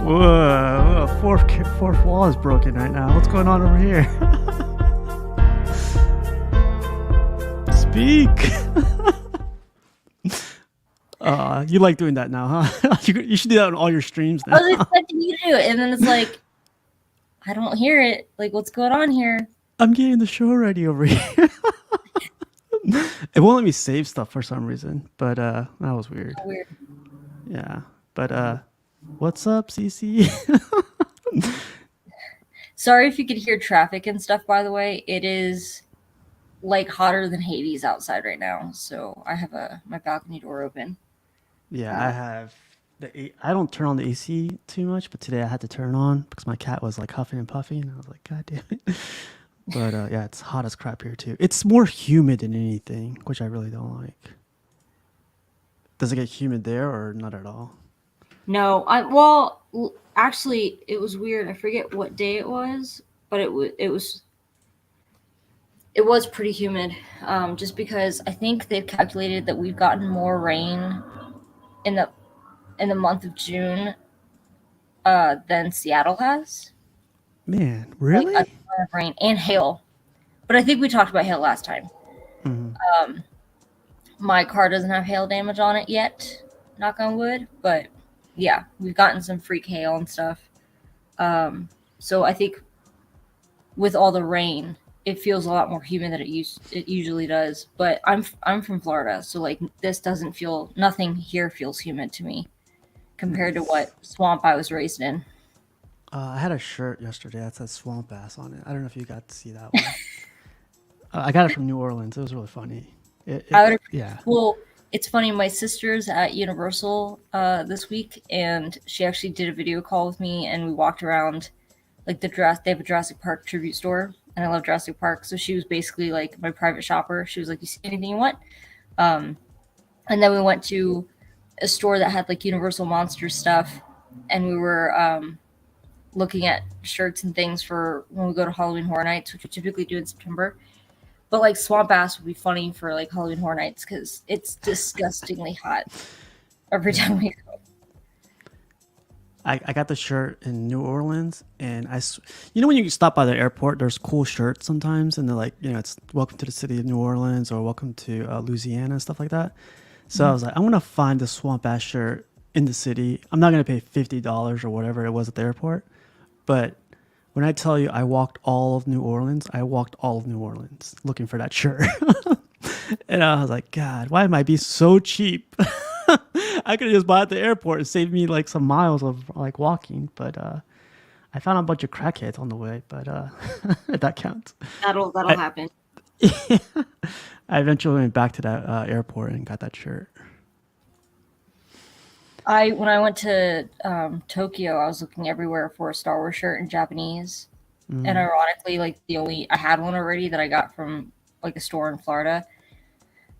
Whoa, fourth wall is broken right now. What's going on over here? Speak. You like doing that now, huh? You should do that on all your streams now. I was expecting you to do it, and then it's like, I don't hear it. Like, what's going on here? I'm getting the show ready over here. It won't let me save stuff for some reason, but that was weird. Oh, weird. Yeah, but what's up, CC? Sorry if you could hear traffic and stuff, by the way. It is like hotter than Hades outside right now, so I have my balcony door open. Yeah, I have I don't turn on the AC too much, but today I had to turn on because my cat was like huffing and puffing, and I was like, God damn it. But yeah, it's hot as crap here too. It's more humid than anything, which I really don't like. Does it get humid there or not at all? No, actually, it was weird. I forget what day it was, but it was pretty humid. Just because I think they've calculated that we've gotten more rain in the month of June than Seattle has. Man, really? Like a ton of rain and hail. But I think we talked about hail last time. Mm-hmm. My car doesn't have hail damage on it yet, knock on wood. But yeah, we've gotten some freak hail and stuff. So I think with all the rain, it feels a lot more humid than it usually does. But I'm from Florida, so like nothing here feels humid to me compared to what swamp I was raised in. I had a shirt yesterday that said Swamp Ass on it. I don't know if you got to see that one. I got it from New Orleans. It was really funny. Yeah. Well, it's funny. My sister's at Universal this week, and she actually did a video call with me, and we walked around like they have a Jurassic Park tribute store, and I love Jurassic Park, so she was basically like my private shopper. She was like, "You see anything you want?" And then we went to a store that had like Universal Monsters stuff, and we were looking at shirts and things for when we go to Halloween Horror Nights, which we typically do in September. But like Swamp Ass would be funny for like Halloween Horror Nights because it's disgustingly hot every time we go. I got the shirt in New Orleans, and when you stop by the airport, there's cool shirts sometimes, and they're like, it's welcome to the city of New Orleans or welcome to Louisiana and stuff like that. So I was like, I'm gonna find the Swamp Ass shirt in the city. I'm not gonna pay $50 or whatever it was at the airport, but when I tell you I walked all of New Orleans looking for that shirt. And I was like, God, why am I being so cheap? I could have just bought it at the airport and saved me like some miles of like walking. But I found a bunch of crackheads on the way, but that counts. That'll happen. I eventually went back to that airport and got that shirt. When I went to Tokyo, I was looking everywhere for a Star Wars shirt in Japanese. And ironically, like I had one already that I got from like a store in Florida.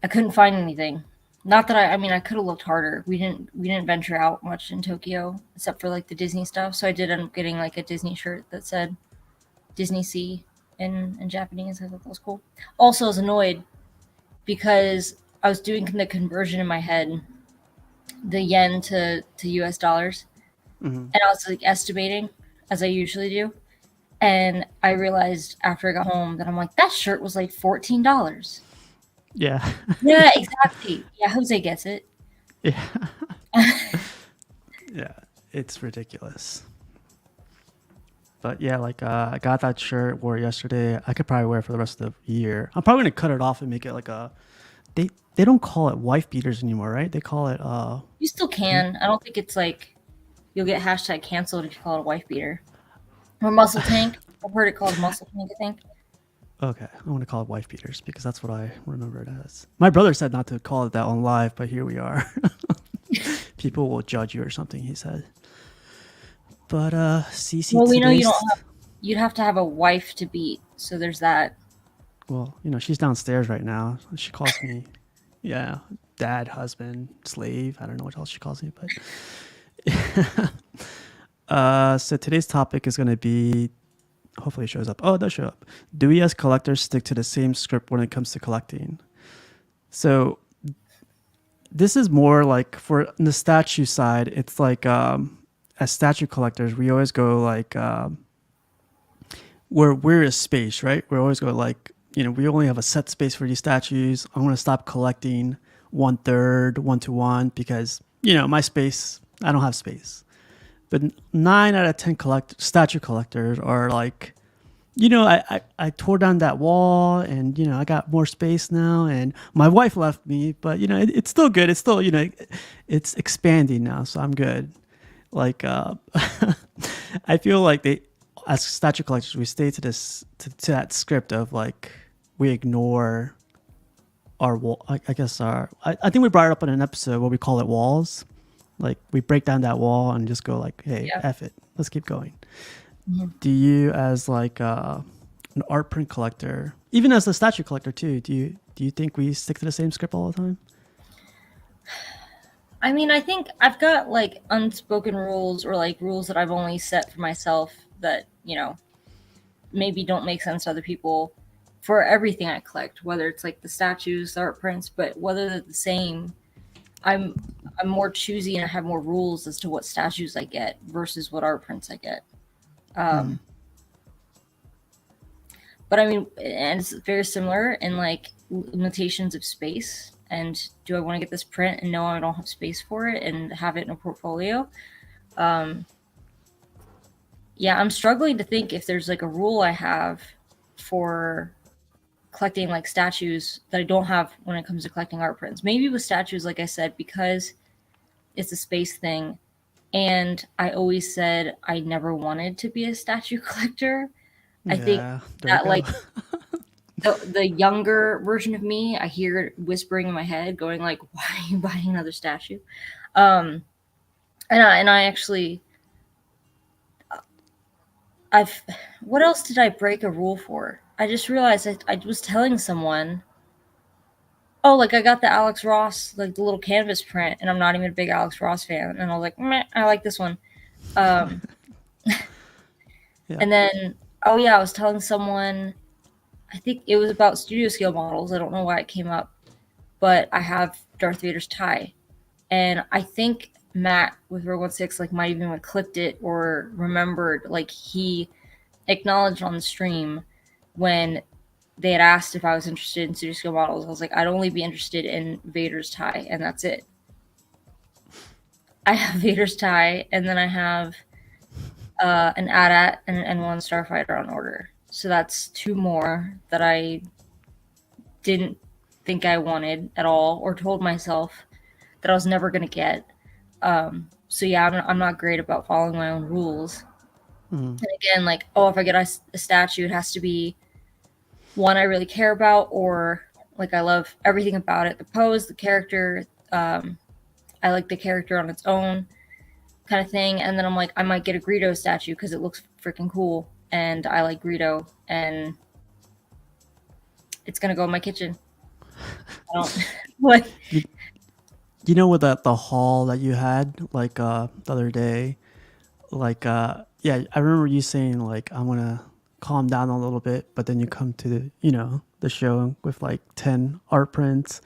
I couldn't find anything. Not that I could have looked harder. We didn't venture out much in Tokyo except for like the Disney stuff. So I did end up getting like a Disney shirt that said Disney Sea in Japanese. I thought that was cool. Also, I was annoyed because I was doing the conversion in my head, the yen to US dollars. And I was like estimating as I usually do. And I realized after I got home that I'm like, that shirt was like $14. Yeah. Yeah, exactly. Yeah, Jose gets it. Yeah. Yeah, it's ridiculous. But yeah, like I got that shirt, wore it yesterday. I could probably wear it for the rest of the year. I'm probably gonna cut it off and make it like they don't call it wife beaters anymore, right? They call it You still can. I don't think it's like you'll get hashtag canceled if you call it a wife beater. Or muscle tank. I've heard it called muscle tank, I think. Okay, I want to call it wife beaters because that's what I remember it as. My brother said not to call it that on live, but here we are. People will judge you or something, he said. But CC. Well, we know you'd have to have a wife to beat, so there's that. Well, she's downstairs right now. She calls me, dad, husband, slave. I don't know what else she calls me, but. So today's topic is going to be, hopefully it shows up. Oh, it does show up. Do we as collectors stick to the same script when it comes to collecting? So this is more like for the statue side. It's like as statue collectors, we always go like we're a space, right? We always go like, we only have a set space for these statues. I'm gonna stop collecting 1/3, 1-to-1 because my space. I don't have space. But 9 out of 10 statue collectors are like, I tore down that wall and I got more space now and my wife left me, but it's still good. It's still it's expanding now, so I'm good. Like I feel like they, as statue collectors, we stay to this to that script of like we ignore our wall. I guess I think we brought it up in an episode where we call it walls. Like we break down that wall and just go like, hey, Yeah. F it, let's keep going. Mhm. Do you, as like an art print collector, even as a statue collector too, do you think we stick to the same script all the time? I mean, I think I've got like unspoken rules or like rules that I've only set for myself that, maybe don't make sense to other people for everything I collect, whether it's like the statues, the art prints, but whether they're the same, I'm I'm more choosy and I have more rules as to what statues I get versus what art prints I get. Mm. Um, but I mean, and it's very similar in like limitations of space. And do I want to get this print and know I don't have space for it and have it in a portfolio? Um, yeah, I'm struggling to think if there's like a rule I have for collecting like statues that I don't have when it comes to collecting art prints. Maybe with statues, like I said, because it's a space thing. And I always said I never wanted to be a statue collector. I think Yeah, there we that go. like the younger version of me, I hear whispering in my head, going like, "Why are you buying another statue?" Um, and I actually, I've what else did I break a rule for? I just realized I was telling someone, oh, like I got the Alex Ross, like the little canvas print, and I'm not even a big Alex Ross fan, and I was like, meh, I like this one. Um, Yeah. and then, oh yeah, I was telling someone, I think it was about studio scale models. I don't know why it came up, but I have Darth Vader's tie, and I think Matt with Rogue 16 like might even have clipped it or remembered, like he acknowledged on the stream when they had asked if I was interested in studio scale models. I was like, I'd only be interested in Vader's tie, and that's it. I have Vader's tie, and then I have an AT-AT and an N1 Starfighter on order. So that's two more that I didn't think I wanted at all, or told myself that I was never going to get. So yeah, I'm not great about following my own rules. Mm. And again, like, oh, if I get a statue, it has to be one I really care about, or like I love everything about it, the pose, the character. I like the character on its own, kind of thing. And then I'm like, I might get a Greedo statue because it looks freaking cool, and I like Greedo, and it's gonna go in my kitchen. I don't what. You, with the haul that you had like the other day, like yeah, I remember you saying like I'm gonna calm down a little bit, but then you come to the the show with like 10 art prints,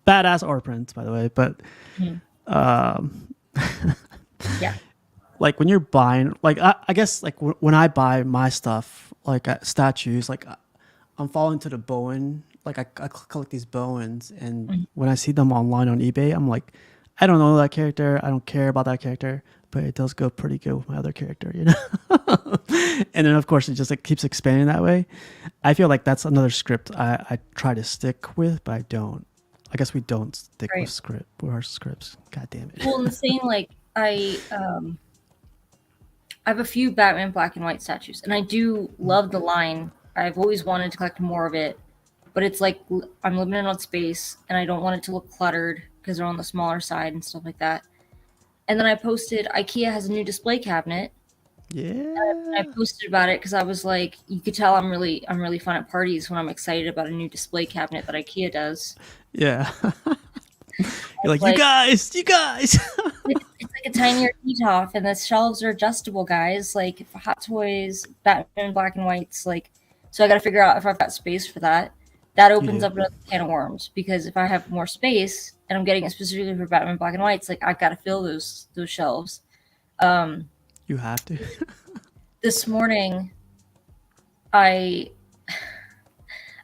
badass art prints by the way, but Mhm. um Yeah, like when you're buying like I guess like when I buy my stuff like statues, like I'm falling to the Bowen, like I collect these Bowens, and Mhm. when I see them online on eBay, I'm like, I don't know that character, I don't care about that character, but it does go pretty good with my other character, and then of course it just like keeps expanding that way. I feel like that's another script I try to stick with, but I don't. I guess we don't stick with right. our scripts. God damn it. Well, in the same like I have a few Batman black and white statues, and I do love the line. I've always wanted to collect more of it, but it's like I'm limited on space, and I don't want it to look cluttered because they're on the smaller side and stuff like that. And then I posted IKEA has a new display cabinet. I Yeah. posted about it because I was like, you could tell I'm really fun at parties when I'm excited about a new display cabinet that IKEA does. Yeah. You're It's like, you like guys, you guys. it's like a tinier Etoff, and the shelves are adjustable, guys. Like for Hot Toys, Batman Black and Whites, like so I got to figure out if I've got space for that. That You opens do. up another can of worms because if I have more space and I'm getting it specifically for Batman Black and Whites, like I've got to fill those shelves. You have to. This morning, I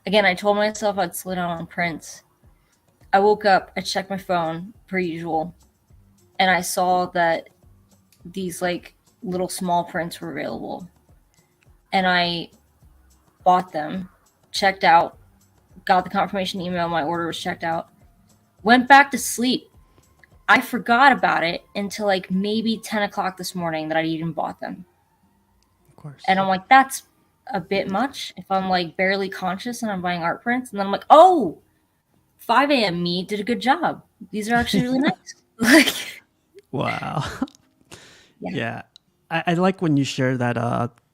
again I told myself I'd slow down on prints. I woke up, I checked my phone per usual, and I saw that these like little small prints were available. And I bought them, checked out, got the confirmation email my order was checked out, went back to sleep. I forgot about it until like maybe 10 o'clock this morning that I even bought them. Of course. And I'm like, that's a bit much if I'm like barely conscious and I'm buying art prints. And then I'm like, oh, 5 a.m. me did a good job. These are actually really nice. Like, Wow. yeah. Yeah. I like when you share that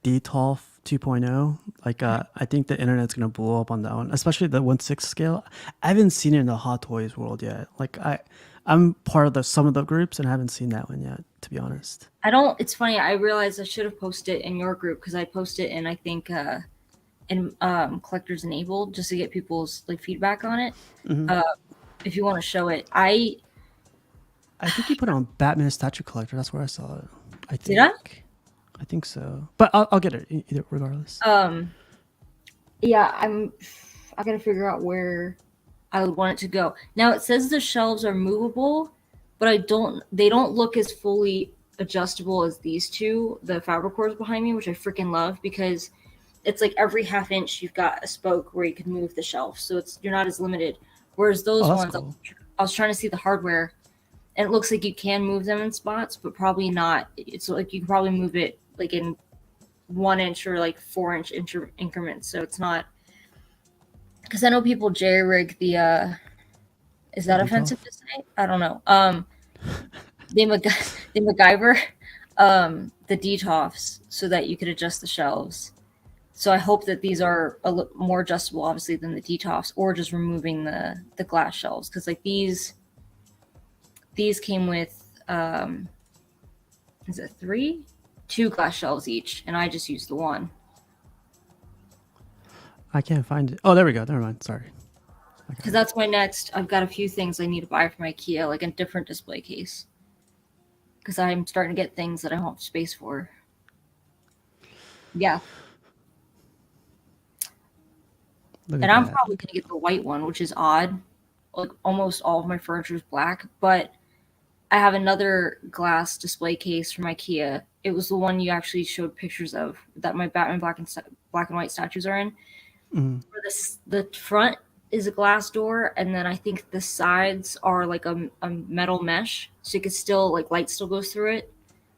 DTOF 2.0. Like I think the internet's gonna blow up on that one, especially the 1/6 scale. I haven't seen it in the Hot Toys world yet. Like I'm part of the some of the groups and I haven't seen that one yet, to be honest. I don't, it's funny. I realized I should have posted it in your group because I posted in, I think, in Collectors Enabled just to get people's like feedback on it. Hmm. If you want to show it, I think you put it on Batman Statue Collector. That's where I saw it. I did I? think. I think so. But I'll get it either regardless. Yeah, I gotta figure out where I would want it to go. Now it says the shelves are movable, but they don't look as fully adjustable as these two, the fabric cores behind me, which I freaking love because it's like every half inch you've got a spoke where you can move the shelf. So you're not as limited. Whereas Oh, those that's ones, cool. I was trying to see the hardware and it looks like you can move them in spots, but probably not. It's like you can probably move it like in 1 inch or like 4 inch increments. So it's not, because I know people jerry rig the is The that DTOF. offensive to say? I don't know. They they MacGyver the DTOFs so that you could adjust the shelves. So I hope that these are more adjustable, obviously, than the DTOFs, or just removing the glass shelves. Because like these came with is it two glass shelves each, and I just used the one. I can't find it. Oh, there we go. Never mind. Sorry. I got Because it. that's my next. I've got a few things I need to buy from IKEA, like a different display case. Because I'm starting to get things that I don't have space for. Yeah, Look and at I'm that. probably Look at gonna get the white one, which is odd. Like almost all of my furniture is black, but I have another glass display case from IKEA. It was the one you actually showed pictures of that my Batman black and white statues are in. mm, For this, the front is a glass door, and then I think the sides are like a metal mesh, so you could still like light still goes through it.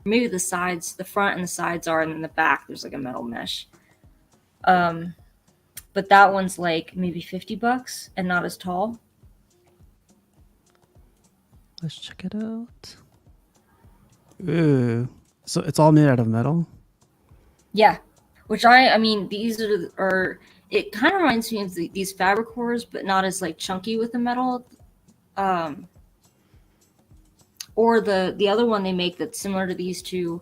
Maybe the sides, the front and the sides are, and then the back there's like a metal mesh. Um, but that one's like maybe $50 and not as tall. let's check it out. Ooh. So it's all made out of metal. Yeah, which I mean these are it kind of reminds me of these fabric cores, but not as like chunky with the metal. Um, or the other one they make that's similar to these two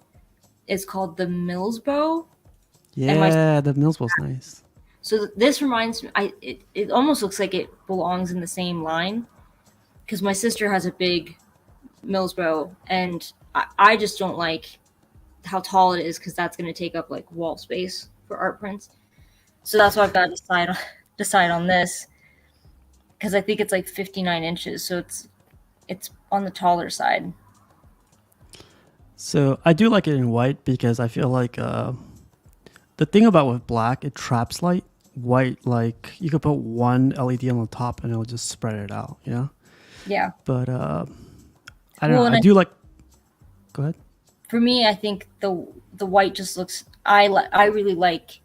is called the Mills bow, and my Yeah, the Millsbow's nice. so this reminds me. It almost looks like it belongs in the same line because my sister has a big Mills bow, and I just don't like how tall it is because that's going to take up like wall space for art prints. So that's why I've got to decide on this because I think it's like 59 inches, so it's on the taller side. So I do like it in white because I feel like the thing about with black, it traps light. White, like you could put one LED on the top and it'll just spread it out, you know? Yeah. But I don't know. Well, I and do like. Go ahead. for me, I think the white just looks. I really like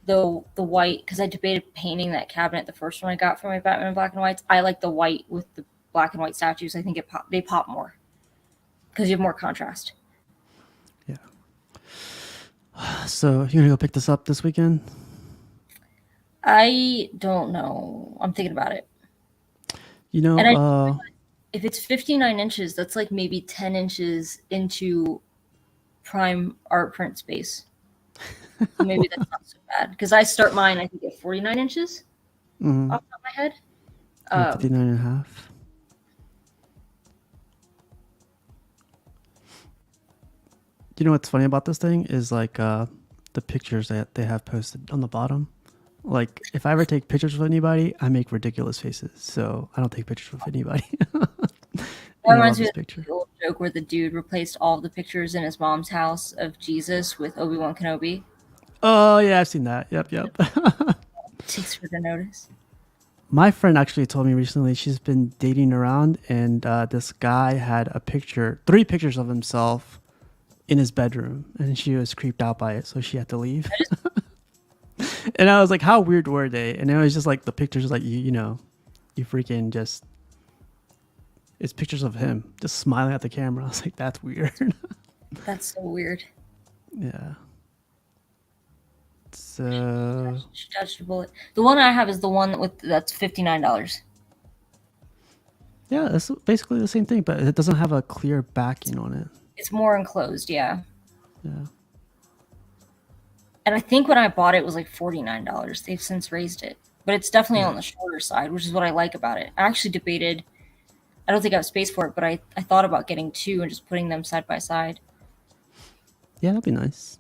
the white because I debated painting that cabinet, the first one I got for my Batman black and whites. I like the white with the black and white statues. I think they pop more because you have more contrast. Yeah. So you're gonna go pick this up this weekend? I don't know. I'm thinking about it, You know, and I if it's 59 inches, that's like maybe 10 inches into prime art print space. So maybe that's not so bad because I start mine, I think, at 49 inches mm, off the top of my head. yeah, Um, 59 and a half. You know what's funny about this thing is like the pictures that they have posted on the bottom. Like if I ever take pictures with anybody, I make ridiculous faces. So I don't take pictures with anybody. That And I love reminds me this of picture. the old joke where the dude replaced all of the pictures in his mom's house of Jesus with Obi-Wan Kenobi. Oh yeah, I've seen that. Yep, yep. Takes for the notice. My friend actually told me recently she's been dating around, and this guy had a picture, three pictures of himself in his bedroom, and she was creeped out by it, so she had to leave. And I was like, "How weird were they?" And it was just like the pictures, like you know, you freaking just it's pictures of him just smiling at the camera. I was like, "That's weird." That's so weird. Yeah. So She dodged a bullet. The one I have is the one with that's $59. yeah, it's basically the same thing, but it doesn't have a clear backing on it. It's more enclosed, yeah. Yeah. And I think when I bought it was like $49. They've since raised it. But it's definitely Yeah. on the shorter side, which is what I like about it. I actually debated, I don't think I have space for it, but I thought about getting two and just putting them side by side. Yeah, that'd be nice.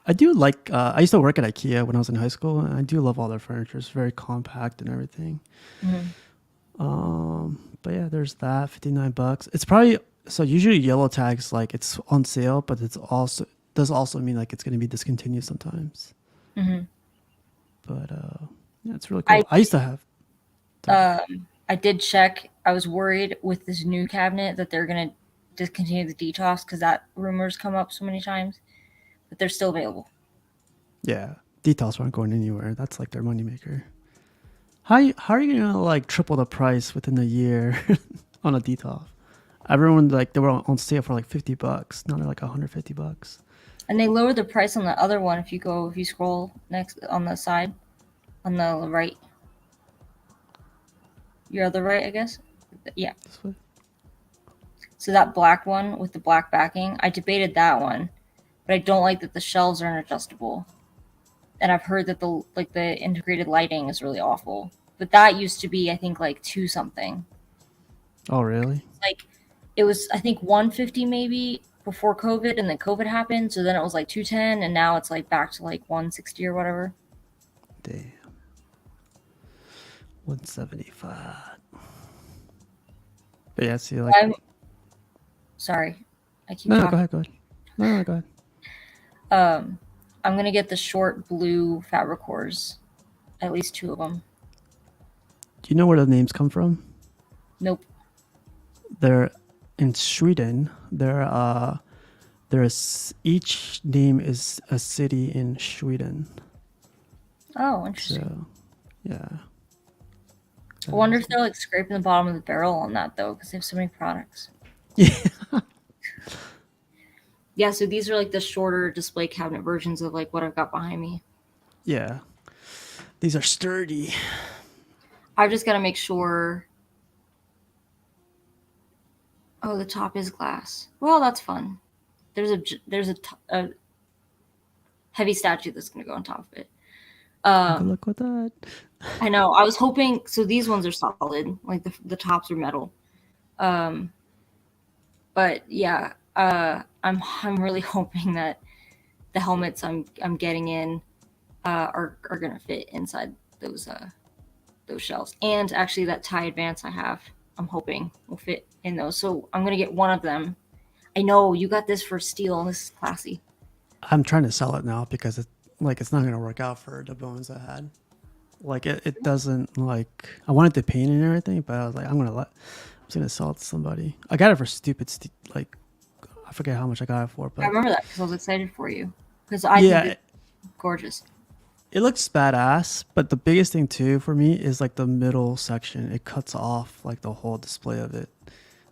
I do like. I used to work at Ikea when I was in high school, and I do love all their furniture. It's very compact and everything. Hmm. But yeah, there's that. $59. It's probably so. Usually, yellow tags like it's on sale, but it's also does also mean like it's going to be discontinued sometimes. Hmm. But yeah, it's really I cool. I used to have. Sorry. I did check. I was worried with this new cabinet that they're gonna discontinue the detox because that rumors come up so many times, but they're still available. Yeah, details aren't going anywhere. That's like their moneymaker. How are you gonna like triple the price within a year on a detox? Everyone like they were on sale for like $50. Now they're like $150. And they lowered the price on the other one if you scroll next on the side, on the right. Your other right, I guess. Yeah. This way. So that black one with the black backing, I debated that one, but I don't like that the shelves aren't adjustable. And I've heard that the integrated lighting is really awful. But that used to be I think like two something. Oh really? Like it was I think 150 maybe before COVID, and then COVID happened, so then it was like 210, and now it's like back to like 160 or whatever. Damn. 175. But yeah, see like I'm sorry. I keep no, go talking. ahead, go ahead. No, go ahead. Um I'm gonna get the short blue fabric cores. At least two of them. Do you know where the names come from? Nope. They're in Sweden. There's each name is a city in Sweden. Oh, interesting. So yeah. I wonder if they're like scraping the bottom of the barrel on that though, because they have so many products. Yeah. Yeah, so these are like the shorter display cabinet versions of like what I've got behind me. Yeah. These are sturdy. I've just got to make sure. Oh, the top is glass. Well, that's fun. There's a heavy statue that's going to go on top of it. Good luck with that. I know. I was hoping. So these ones are solid, like the tops are metal. Um, but yeah, I'm really hoping that the helmets I'm getting in are gonna fit inside those shelves. And actually, that tie advance I have, I'm hoping will fit in those. So I'm gonna get one of them. I know you got this for steel. This is classy. I'm trying to sell it now because it's not gonna work out for the bones I had. Like it doesn't like I wanted to paint and everything, but I was like I'm just gonna sell it to somebody. I got it for like I forget how much I got it for, I but remember that because I was excited for you because I think yeah, it's gorgeous. it looks badass. But the biggest thing too for me is like the middle section. It cuts off like the whole display of it.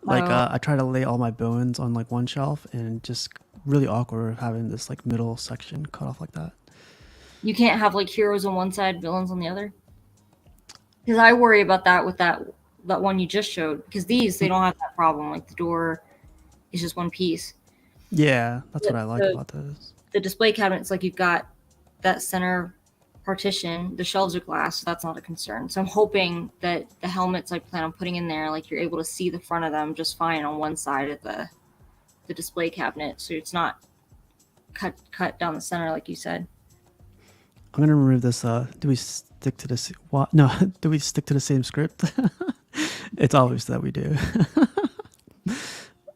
Like Oh, I try to lay all my bones on like one shelf, and just really awkward having this like middle section cut off like that. you can't have like heroes on one side, villains on the other. Because I worry about that with that one you just showed. Because these they don't have that problem. Like the door is just one piece. Yeah, that's what The I like the, about this. the display cabinets, like you've got that center partition. The shelves are glass, so that's not a concern. So I'm hoping that the helmets I plan on putting in there, like you're able to see the front of them just fine on one side of the display cabinet, so it's not cut down the center, like you said. I'm gonna remove this. Do we stick to this? What? No. Do we stick to the same script? It's always that we do.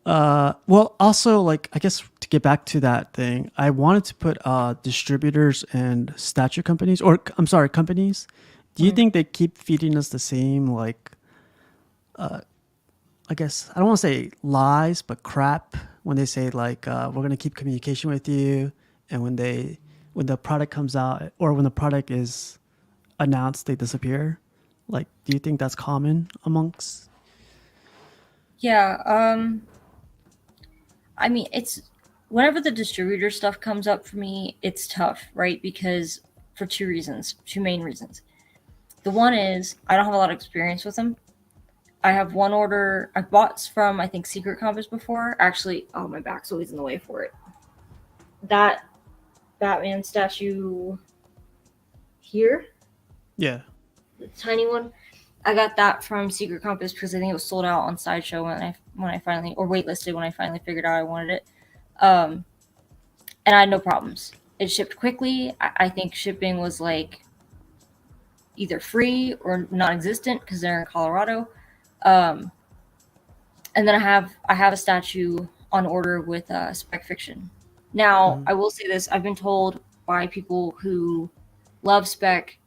Well, also, like, I guess to get back to that thing, I wanted to put distributors and statue companies, or I'm sorry, companies. Do you Mhm. think they keep feeding us the same, like, I guess I don't want to say lies, but crap when they say like we're gonna keep communication with you, and when the product comes out or when the product is announced, they disappear. Like, do you think that's common amongst? Yeah. I mean, it's whenever the distributor stuff comes up for me, it's tough, right? Because for two reasons, two main reasons. The one is I don't have a lot of experience with them. I have one order I've bought from I think Secret Compass before. Actually, oh my back's always in the way for it. That Batman statue here, Yeah. the tiny one, I got that from Secret Compass because I think it was sold out on Sideshow when I finally or waitlisted when I finally figured out I wanted it. Um, and I had no problems. It shipped quickly. I think shipping was like either free or non-existent because they're in Colorado. Um, and then I have a statue on order with Spec Fiction. Now Hmm. I will say this: I've been told by people who love Spec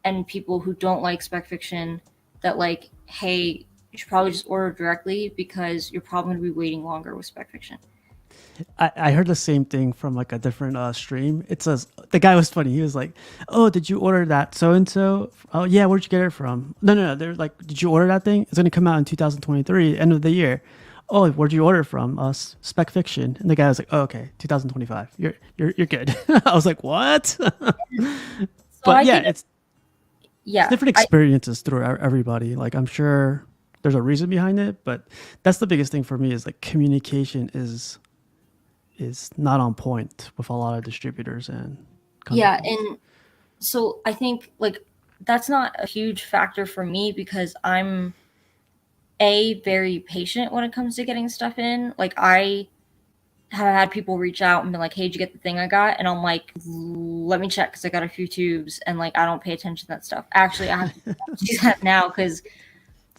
and people who don't like Spec Fiction that like, hey, you should probably just order directly because you're probably going to be waiting longer with Spec Fiction. I heard the same thing from like a different stream. It says the guy was funny. He was like, "Oh, did you order that so and so? Oh yeah, where'd you get it from? No, no, no. They're like, did you order that thing? It's gonna come out in 2023, end of the year. Oh, where'd you order from? Spec Fiction." And the guy was like, "Oh, okay, 2025. You're good." I was like, "What?" So But I yeah, think, it's yeah, different I experiences through everybody. Like, I'm sure there's a reason behind it, but that's the biggest thing for me is like communication is not on point with a lot of distributors and yeah, companies. and so I think like that's not a huge factor for me because I'm very patient when it comes to getting stuff in. Like I have had people reach out and be like, "Hey, did you get the thing I got?" And I'm like, "Let me check because I got a few tubes." And like I don't pay attention to that stuff. Actually, I have to do that now because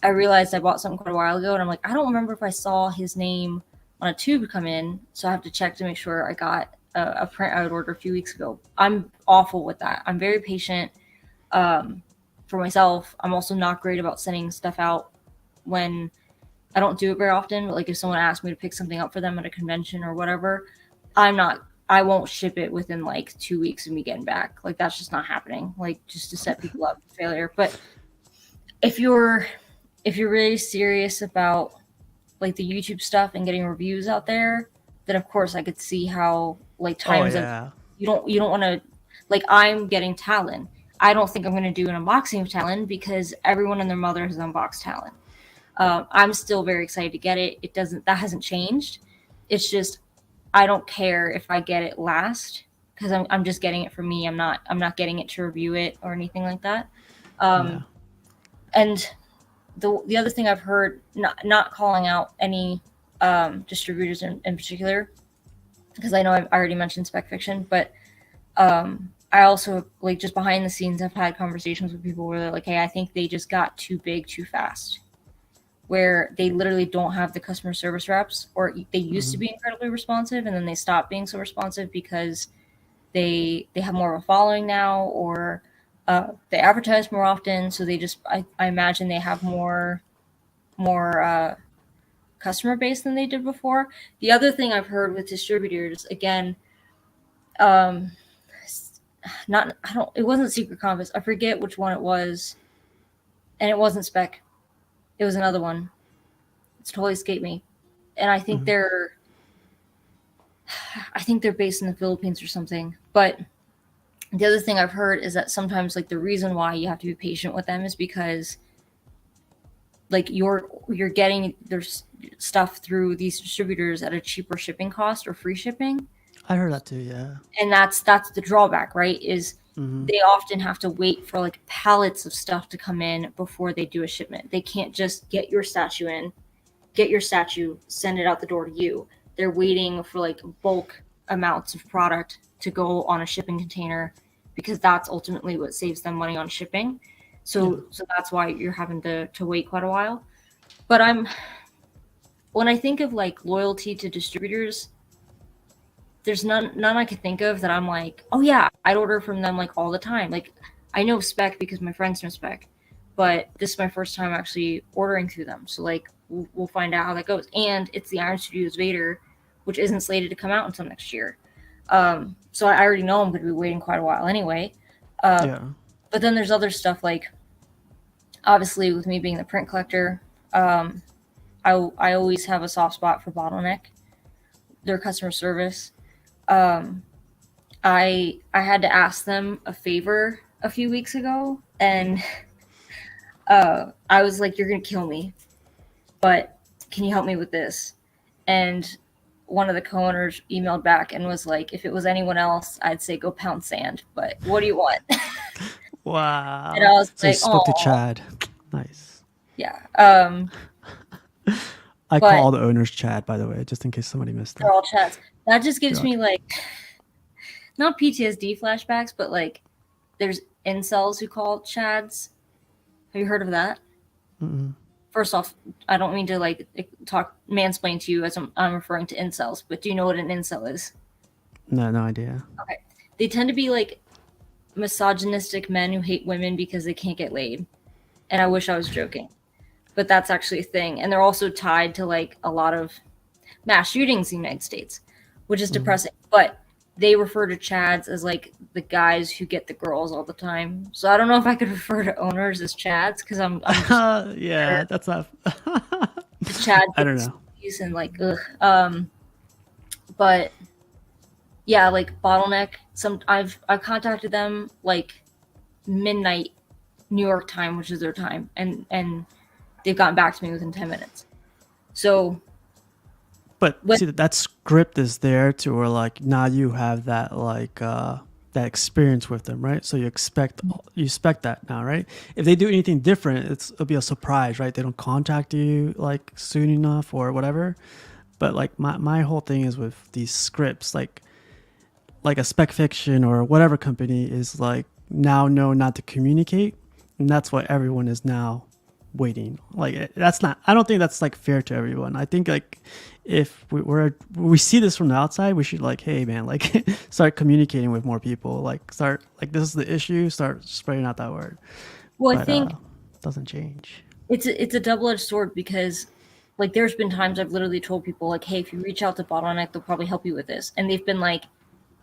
I realized I bought something quite a while ago, and I'm like, I don't remember if I saw his name on a tube come in, so I have to check to make sure I got a print I would order a few weeks ago. I'm awful with that. I'm very patient um, for myself. I'm also not great about sending stuff out when I don't do it very often. But like if someone asks me to pick something up for them at a convention or whatever, I'm not. I won't ship it within like 2 weeks of me getting back. Like that's just not happening. Like just to set people up for failure. But if you're if you're really serious about like the YouTube stuff and getting reviews out there, then of course I could see how like Oh times of yeah. you don't want to like I'm getting Talon. I don't think I'm going to do an unboxing of Talon because everyone and their mother has unboxed Talon. I'm still very excited to get it. It doesn't that hasn't changed. It's just I don't care if I get it last because I'm just getting it for me. I'm not getting it to review it or anything like that. Yeah. Um, and the other thing I've heard, not calling out any distributors in particular, because I know I've already mentioned Spec Fiction, but I also like just behind the scenes, I've had conversations with people where they're like, "Hey, I think they just got too big too fast." Where they literally don't have the customer service reps, or they used to Hmm. be incredibly responsive, and then they stopped being so responsive because they have more of a following now, or they advertise more often, so they just I imagine they have more customer base than they did before. The other thing I've heard with distributors, again, um, not I don't it wasn't Secret Compass. I forget which one it was, and it wasn't Spec. It was another one. It's totally escaped me, and Hmm. I think they're based in the Philippines or something. But the other thing I've heard is that sometimes like the reason why you have to be patient with them is because like you're getting their stuff through these distributors at a cheaper shipping cost or free shipping, I heard that too. Yeah. and that's the drawback, right? Is Hmm. they often have to wait for like pallets of stuff to come in before they do a shipment. They can't just get your statue, send it out the door to you. They're waiting for like bulk. amounts of product to go on a shipping container, because that's ultimately what saves them money on shipping. So that's why you're having to wait quite a while. But when I think of like loyalty to distributors, there's none I could think of that I'm like, oh yeah, I'd order from them like all the time. Like I know Spec because my friends know Spec, but this is my first time actually ordering through them. So like we'll find out how that goes. And it's the Iron Studios Vader, which isn't slated to come out until next year. So I already know I'm going to be waiting quite a while anyway. Yeah. But then there's other stuff like, obviously with me being the print collector, I always have a soft spot for Bottleneck, their customer service. I had to ask them a favor a few weeks ago, and I was like, "You're gonna kill me, but can you help me with this?" And one of the co-owners emailed back and was like, "If it was anyone else, I'd say go pound sand, but what do you want?" Wow. And I was So you like, spoke to "Oh, Chad. Nice. yeah." I But call all the owners Chad, by the way, just in case somebody missed they're that. all chats. That just gives They're me like, not PTSD flashbacks, but like there's incels who call chads. Have you heard of that? Mm-mm. First off, I don't mean to like talk mansplain to you as I'm referring to incels, but do you know what an incel is? No idea. Okay. They tend to be like misogynistic men who hate women because they can't get laid. And I wish I was joking, but that's actually a thing. And they're also tied to like a lot of mass shootings in the United States, which is depressing. But they refer to chads as like the guys who get the girls all the time. So I don't know if I could refer to owners as chads, because I'm just Yeah, that's not. the chad I don't know. and like ugh. But yeah, like Bottleneck. I've contacted them like midnight New York time, which is their time, and they've gotten back to me within 10 minutes. So But see that script is there to where like now you have that like that experience with them, right? So you expect that now, right? If they do anything different, it'll be a surprise, right? They don't contact you like soon enough or whatever. But like my whole thing is with these scripts, like a spec fiction or whatever company is like now know not to communicate, and that's what everyone is now waiting. Like that's not. I don't think that's like fair to everyone. I think like if we see this from the outside, we should like, hey man, like start communicating with more people. Like start like this is the issue. Start spreading out that word. well, But I think it doesn't change. it's a double-edged sword, because like there's been times I've literally told people like, hey, if you reach out to Bottleneck, they'll probably help you with this, and they've been like,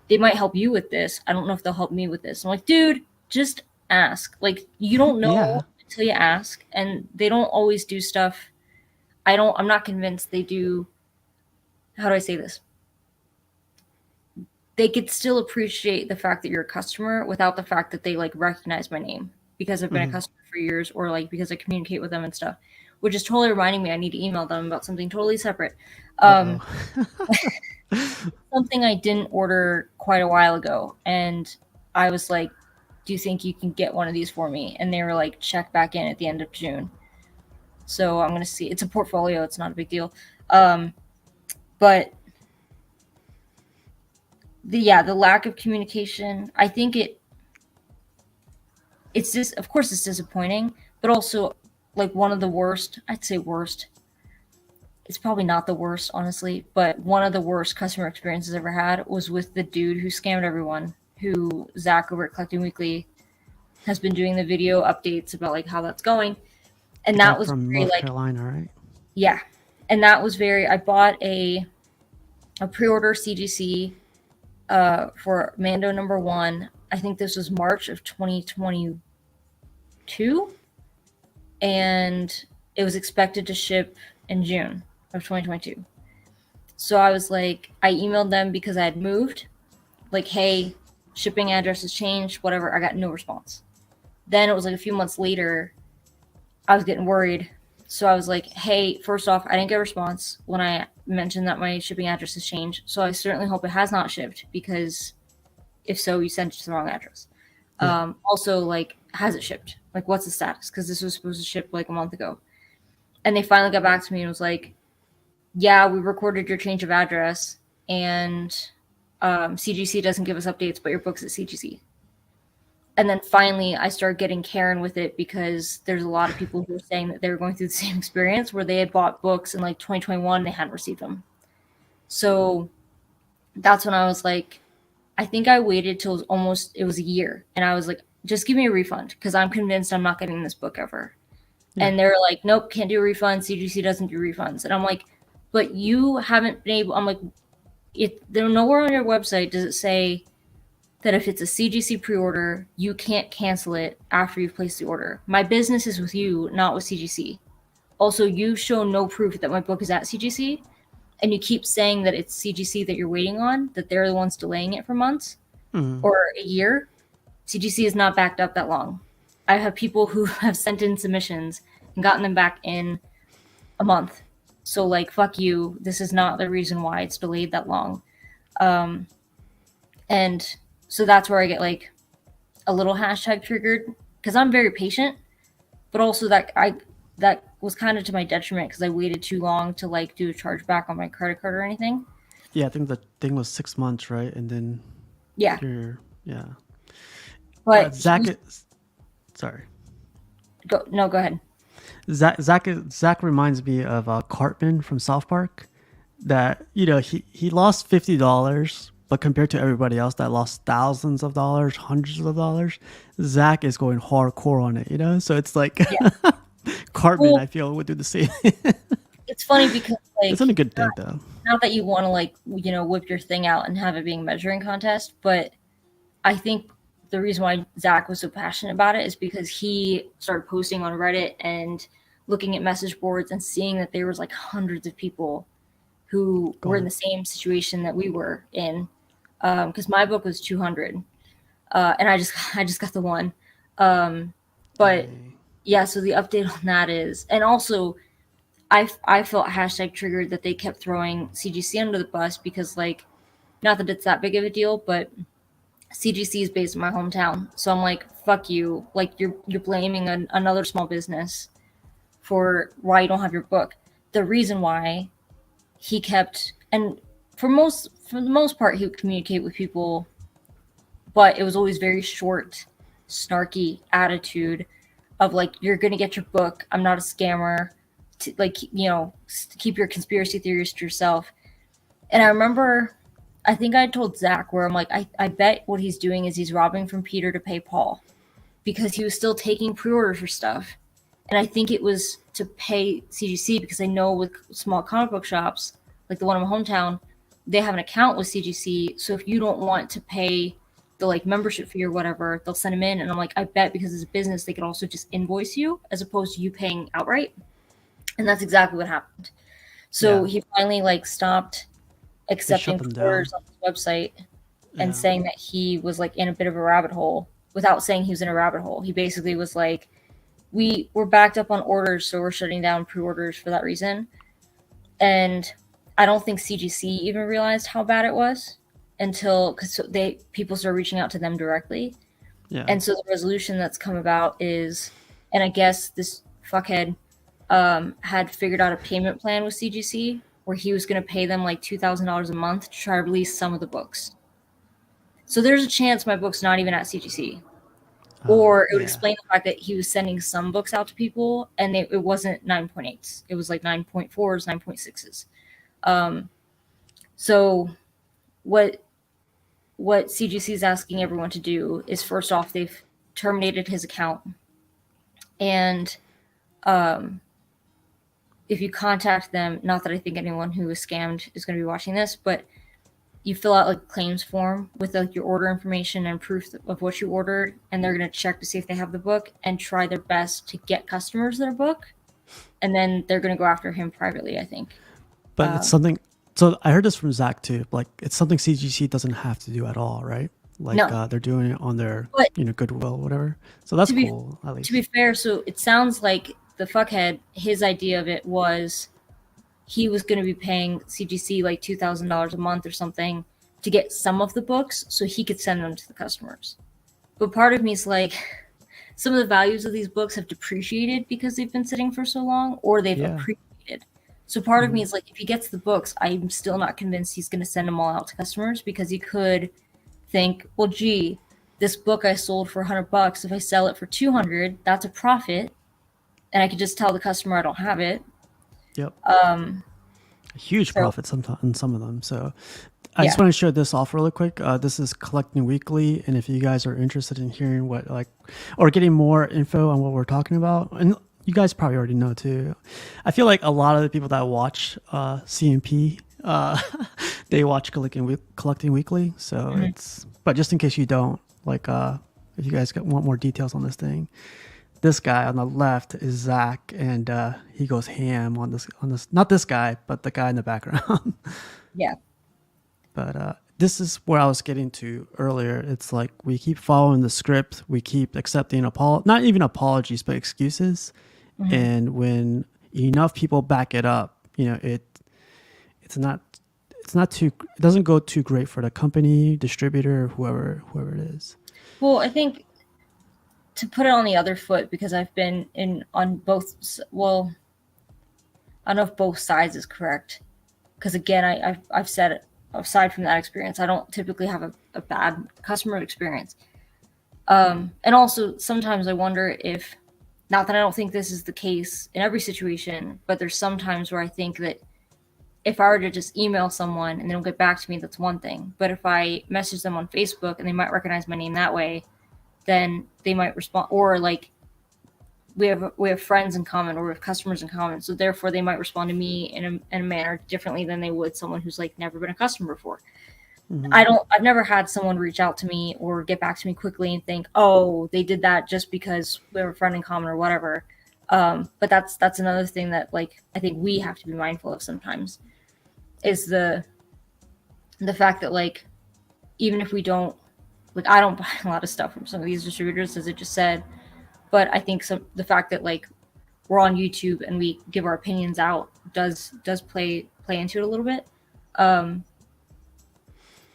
they might help you with this. I don't know if they'll help me with this. I'm like, dude, just ask. Like you don't know Yeah. until you ask, and they don't always do stuff. I'm not convinced they do. How do I say this? They could still appreciate the fact that you're a customer without the fact that they like recognize my name because I've been a customer for years, or like because I communicate with them and stuff, which is totally reminding me I need to email them about something totally separate. Something I didn't order quite a while ago, and I was like, do you think you can get one of these for me? And they were like, check back in at the end of June. So I'm going to see. It's a portfolio. It's not a big deal. But the lack of communication, I think it's just, of course it's disappointing, but also like one of the worst, I'd say worst. It's probably not the worst, honestly, but one of the worst customer experiences I've ever had was with the dude who scammed everyone, who Zach over at Collecting Weekly has been doing the video updates about like how that's going. And that was from very North like, Carolina, right? yeah. And that was very, I bought a pre-order CGC for Mando #1. I think this was March of 2022. And it was expected to ship in June of 2022. So I was like, I emailed them because I had moved. Like, hey, shipping address has changed, whatever. I got no response. Then it was like a few months later, I was getting worried. So I was like, hey, first off, I didn't get a response when I mentioned that my shipping address has changed. So I certainly hope it has not shipped, because if so, you sent it to the wrong address. Yeah. Also, like, has it shipped? Like, what's the status? Because this was supposed to ship like a month ago. And they finally got back to me and was like, yeah, we recorded your change of address, and CGC doesn't give us updates, but your book's at CGC. And then finally, I started getting Karen with it because there's a lot of people who are saying that they were going through the same experience where they had bought books in like 2021 and they hadn't received them. So that's when I was like, I think I waited till it was a year. And I was like, just give me a refund because I'm convinced I'm not getting this book ever. Yeah. And they're like, nope, can't do a refund. CGC doesn't do refunds. And I'm like, but you haven't been able, I'm like, they're nowhere on your website does it say that if it's a CGC pre-order, you can't cancel it after you've placed the order. My business is with you, not with CGC. Also, you show no proof that my book is at CGC, and you keep saying that it's CGC that you're waiting on, that they're the ones delaying it for months or a year. CGC is not backed up that long. I have people who have sent in submissions and gotten them back in a month. So, like, fuck you. This is not the reason why it's delayed that long. And so that's where I get like a little hashtag triggered because I'm very patient, but also that was kind of to my detriment because I waited too long to like do a chargeback on my credit card or anything. Yeah, I think the thing was 6 months, right? And then yeah. But Zach, sorry. Go ahead. Zach reminds me of Cartman from South Park. That he lost $50. But compared to everybody else that lost thousands of dollars, hundreds of dollars, Zach is going hardcore on it, So it's like Cartman, I feel, would do the same. It's funny because like it's not a good thing though. Not that you want to like whip your thing out and have it being a measuring contest, but I think the reason why Zach was so passionate about it is because he started posting on Reddit and looking at message boards and seeing that there was like hundreds of people who were in the same situation that we were in. Because my book was 200, and I just got the one. But yeah, so the update on that is, and also, I felt hashtag triggered that they kept throwing CGC under the bus because like, not that it's that big of a deal, but CGC is based in my hometown, so I'm like, fuck you, like you're blaming another small business for why you don't have your book. The reason why he kept and. For the most part, he would communicate with people, but it was always very short, snarky attitude of like, you're going to get your book. I'm not a scammer. Keep your conspiracy theories to yourself. And I remember, I think I told Zach where I'm like, I bet what he's doing is he's robbing from Peter to pay Paul because he was still taking pre-orders for stuff. And I think it was to pay CGC because I know with small comic book shops, like the one in my hometown, they have an account with CGC. So if you don't want to pay the like membership fee or whatever, they'll send them in. And I'm like, I bet because it's a business, they could also just invoice you as opposed to you paying outright. And that's exactly what happened. So he finally like stopped accepting orders on his website and saying that he was like in a bit of a rabbit hole without saying he was in a rabbit hole. He basically was like, we're backed up on orders, so we're shutting down pre-orders for that reason. And I don't think CGC even realized how bad it was because people started reaching out to them directly. Yeah. And so the resolution that's come about is, and I guess this fuckhead had figured out a payment plan with CGC where he was going to pay them like $2,000 a month to try to release some of the books. So there's a chance my book's not even at CGC. Or it would explain the fact that he was sending some books out to people and it wasn't 9.8s. It was like 9.4s, 9.6s. So what CGC is asking everyone to do is first off, they've terminated his account. And if you contact them, not that I think anyone who was scammed is going to be watching this, but you fill out like a claims form with like your order information and proof of what you ordered. And they're going to check to see if they have the book and try their best to get customers their book. And then they're going to go after him privately, I think. But it's something. So I heard this from Zach too. Like it's something CGC doesn't have to do at all, right? Like they're doing it on their goodwill, whatever. So that's cool. At least. To be fair, so it sounds like the fuckhead, his idea of it was he was going to be paying CGC like $2,000 a month or something to get some of the books so he could send them to the customers. But part of me is like, some of the values of these books have depreciated because they've been sitting for so long, or they've appreciated. So part of me Mhm. is like, if he gets the books, I'm still not convinced he's going to send them all out to customers, because he could think, well, gee, this book I sold for $100. If I sell it for 200, that's a profit, and I could just tell the customer I don't have it. Yep. Um, A huge so profit sometimes in some of them. So I just yeah, want to show this off really quick. This is Collecting Weekly, and if you guys are interested in hearing what like or getting more info on what we're talking about, and you guys probably already know too. I feel like a lot of the people that watch CMP, they watch Collecting Weekly. So mhm. it's but just in case you don't, like if you guys want more details on this thing, this guy on the left is Zach, and he goes ham on this. Not this guy, but the guy in the background. Yeah. But this is where I was getting to earlier. It's like we keep following the script, we keep accepting not even apologies, but excuses. Mhm. And when enough people back it up, it's not it doesn't go too great for the company, distributor, whoever it is. Well, I think, to put it on the other foot, because I've been in on both. Well, I don't know if both sides is correct, because again, I've said it. Aside from that experience, I don't typically have a bad customer experience. And also, sometimes I wonder if, not that I don't think this is the case in every situation, but there's sometimes where I think that if I were to just email someone and they don't get back to me, that's one thing. But if I message them on Facebook and they might recognize my name that way, then they might respond. Or like, we have friends in common, or we have customers in common, so therefore they might respond to me in a manner differently than they would someone who's like never been a customer before. Mm-hmm. I've never had someone reach out to me or get back to me quickly and think, oh, they did that just because we have a friend in common or whatever. But that's another thing that, like, I think we have to be mindful of sometimes, is the fact that, like, even if we don't, like, I don't buy a lot of stuff from some of these distributors, as I just said, but I think the fact that, like, we're on YouTube and we give our opinions out does play into it a little bit. Um,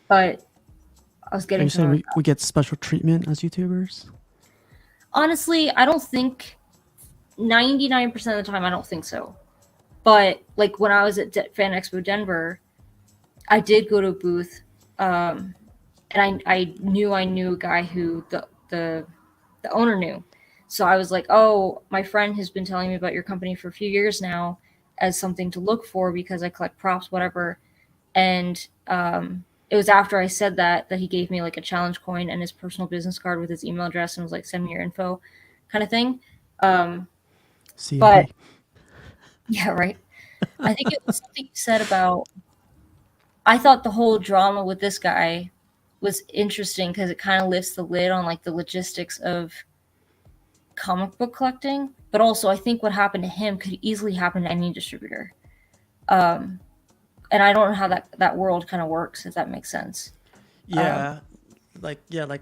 but I was Are getting you saying somewhere. we get special treatment as YouTubers? Honestly, I don't think 99% of the time, I don't think so. But like when I was at Fan Expo Denver, I did go to a booth, and I knew a guy who the owner knew. So I was like, oh, my friend has been telling me about your company for a few years now as something to look for because I collect props, whatever. And it was after I said that he gave me like a challenge coin and his personal business card with his email address, and was like, send me your info, kind of thing. Um, but CMP. yeah, right. I think it was something you said about. I thought the whole drama with this guy was interesting because it kind of lifts the lid on like the logistics of comic book collecting. But also, I think what happened to him could easily happen to any distributor. Um, and I don't know how that world kind of works, if that makes sense. Um, Yeah, like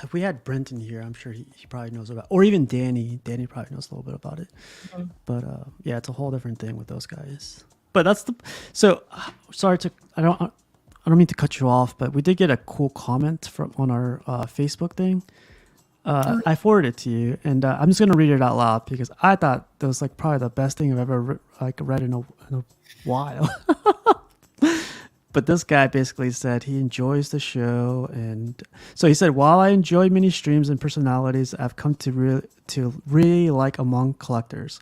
if we had Brenton here, I'm sure he probably knows about, or even Danny. Danny probably knows a little bit about it. mhm. But yeah, it's a whole different thing with those guys. But that's the so. Sorry to I don't mean to cut you off, but we did get a cool comment from on our Facebook thing. Oh, I forwarded it to you, and I'm just gonna read it out loud because I thought that was like probably the best thing I've ever read in a while. But this guy basically said he enjoys the show, and so he said, "While I enjoy many streams and personalities, I've come to really like among collectors,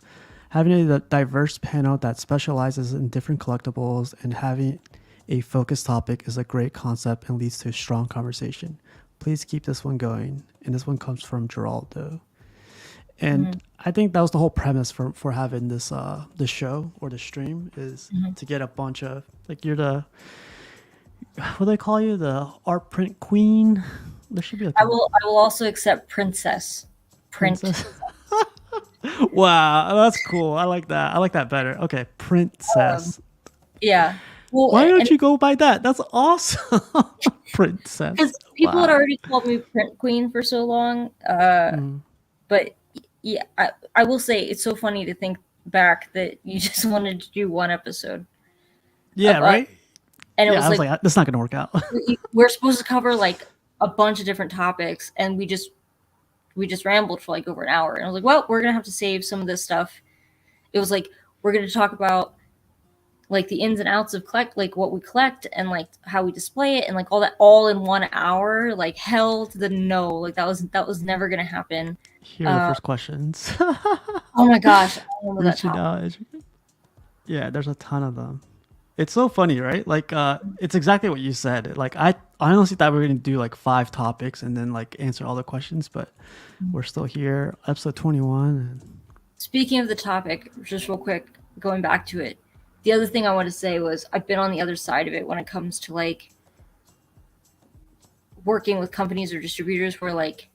having a diverse panel that specializes in different collectibles and having a focused topic is a great concept and leads to a strong conversation. Please keep this one going." And this one comes from Geraldo. And mhm, I think that was the whole premise for having this show or the stream is mhm. to get a bunch of like you're the what do they call you, the art print queen. There should be like a I will also accept princess. Print. princess. Wow, that's cool. I like that. I like that better. Okay, Um, princess. yeah. Well, Why don't and you go by that? That's awesome. Princess. because people had Wow. already called me print queen for so long, Mm. but yeah, I will say it's so funny to think back that you just wanted to do one episode Yeah, of us, right. and it Yeah, was I was like, like, that's not gonna work out. we're supposed to cover like a bunch of different topics, and we just rambled for like over an hour, and I was like, well, we're gonna have to save some of this stuff. It was like, we're gonna talk about like the ins and outs of collect, like what we collect and like how we display it and like all that all in 1 hour. Like hell to the no, like that was never gonna happen. Here are the first questions. Oh my gosh, I remember that Reaching topic. out. Yeah, there's a ton of them. It's so funny, right? Like, it's exactly what you said. Like, I honestly thought we were gonna do like 5 topics and then like answer all the questions, but we're still here, episode 21. And Speaking of the topic, just real quick, going back to it, the other thing I want to say was I've been on the other side of it when it comes to like working with companies or distributors where like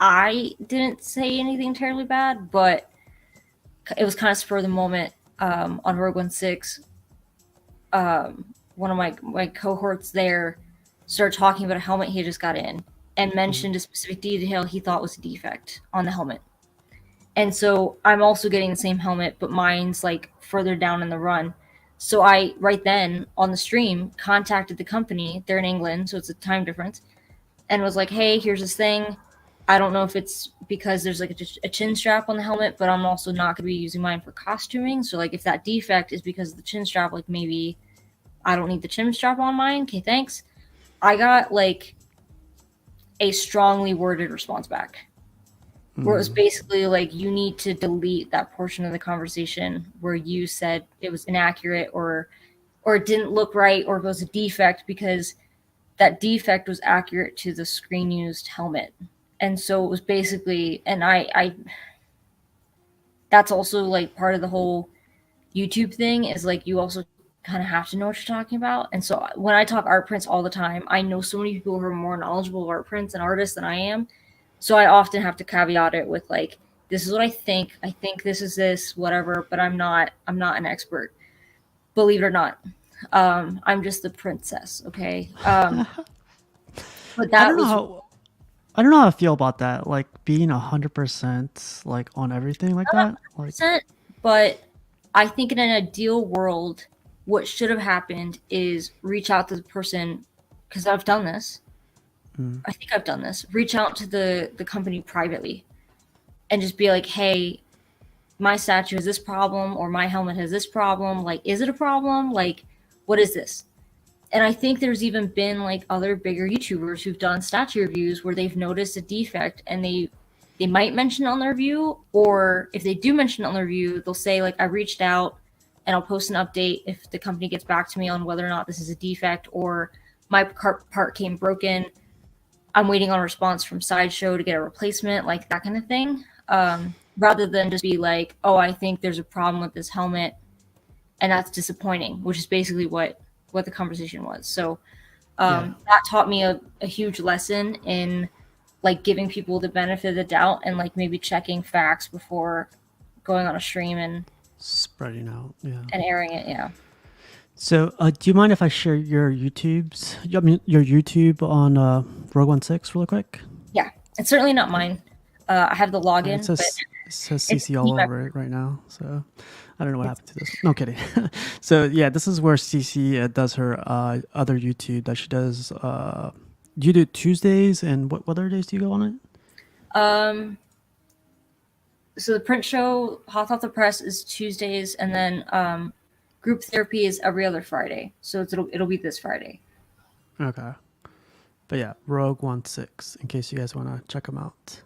I didn't say anything terribly bad, but it was kind of spur of the moment. On Rogue 16, one of my cohorts there started talking about a helmet he just got in and mentioned a specific detail he thought was a defect on the helmet. And so I'm also getting the same helmet, but mine's like further down in the run. So I, right then on the stream, contacted the company. They're in England, so it's a time difference, and was like, hey, here's this thing. I don't know if it's because there's like a chin strap on the helmet, but I'm also not going to be using mine for costuming. So like if that defect is because of the chin strap, like maybe I don't need the chin strap on mine. Okay, thanks. I got like a strongly worded response back where it was basically like you need to delete that portion of the conversation where you said it was inaccurate or it didn't look right or it was a defect, because that defect was accurate to the screen used helmet. And so it was basically, and I that's also like part of the whole YouTube thing is like you also kind of have to know what you're talking about. And so when I talk art prints all the time, I know so many people who are more knowledgeable of art prints and artists than I am. So I often have to caveat it with like, this is what I think. I think this is this, whatever, but I'm not an expert. Believe it or not. I'm just the princess, okay? But I that don't know was how I don't know how I feel about that. Like being 100% like on everything like that. Like, percent, but I think in an ideal world, what should have happened is reach out to the person, because I've done this. I think I've done this. Reach out to the company privately and just be like, hey, my statue has this problem or my helmet has this problem. Like, is it a problem? Like, what is this? And I think there's even been like other bigger YouTubers who've done statue reviews where they've noticed a defect and they might mention it on their review, or if they do mention it on their review, they'll say like I reached out and I'll post an update if the company gets back to me on whether or not this is a defect or my part came broken. I'm waiting on a response from Sideshow to get a replacement, like that kind of thing. Rather than just be like, oh, I think there's a problem with this helmet, and that's disappointing, which is basically what the conversation was. So that taught me a huge lesson in like giving people the benefit of the doubt and like maybe checking facts before going on a stream and spreading out. Yeah. airing it. Yeah. So, do you mind if I share your YouTube's? I mean, your YouTube on Rogue 16 really quick? Yeah. It's certainly not mine. I have the It login, but says it's CC all over it right now. So I don't know what happened to this. No kidding. So yeah, this is where CC does her other YouTube that she does. You do Tuesdays, and what other days do you go on it? So the print show, Hot Off the Press, is Tuesdays, and then group therapy is every other Friday. So it'll be this Friday. Okay. But yeah, Rogue 16, in case you guys want to check them out.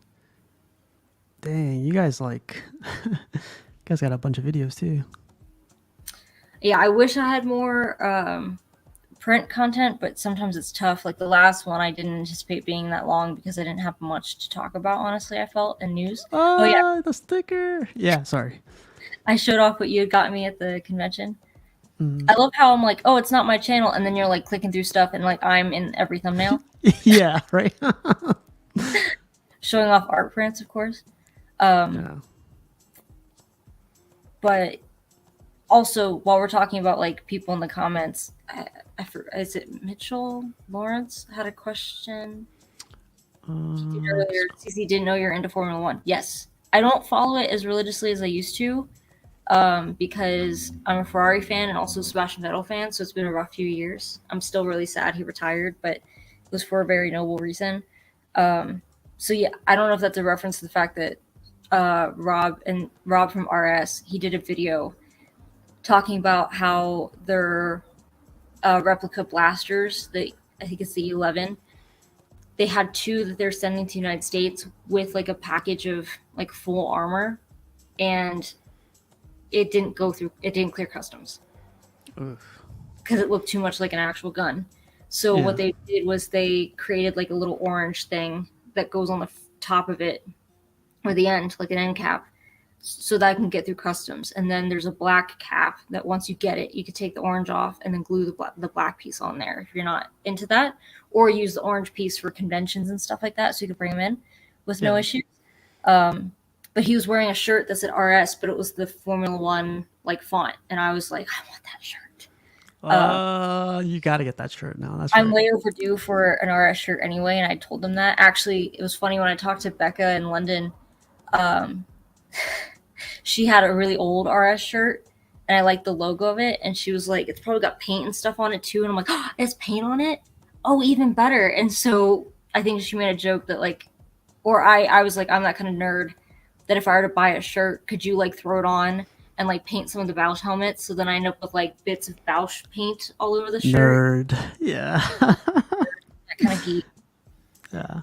Dang, you guys like, you guys got a bunch of videos too. Yeah, I wish I had more print content, but sometimes it's tough. Like the last one, I didn't anticipate being that long because I didn't have much to talk about, honestly, I felt, in news. Oh, yeah. The sticker. Yeah, sorry. I showed off what you had got me at the convention. I love how I'm like, oh, it's not my channel, and then you're like clicking through stuff and like I'm in every thumbnail. Yeah, right. Showing off art prints, of course. Yeah. But also, while we're talking about like people in the comments, is it Mitchell Lawrence had a question earlier? CC didn't know you're into Formula One. Yes, I don't follow it as religiously as I used to, because I'm a Ferrari fan and also a Sebastian Vettel fan. So it's been a rough few years. I'm still really sad he retired, but it was for a very noble reason. So yeah, I don't know if that's a reference to the fact that Rob from RS, he did a video talking about how their replica blasters, I think it's the 11, they had two that they're sending to the United States with like a package of like full armor, and it didn't go through. It didn't clear customs Oof. because it looked too much like an actual gun. So Yeah. what they did was they created like a little orange thing that goes on the top of it, or the end, like an end cap, so that I can get through customs. And then there's a black cap that once you get it, you could take the orange off and then glue the black piece on there if you're not into that, or use the orange piece for conventions and stuff like that, so you could bring them in with no Yeah. issues. But he was wearing a shirt that said RS, but it was the Formula One like font, and I was like, I want that shirt. You got to get that shirt now. That's I'm right. way overdue for an RS shirt anyway, and I told them that. Actually, it was funny when I talked to Becca in London. Um, she had a really old RS shirt, and I liked the logo of it, and she was like, it's probably got paint and stuff on it too. And I'm like, oh, it has paint on it? Oh, even better. And so I think she made a joke that like, or I was like, I'm that kind of nerd that if I were to buy a shirt, could you like throw it on and like paint some of the Bausch helmets? So then I end up with like bits of Bausch paint all over the shirt. Nerd. Yeah. That kind of geek. Yeah.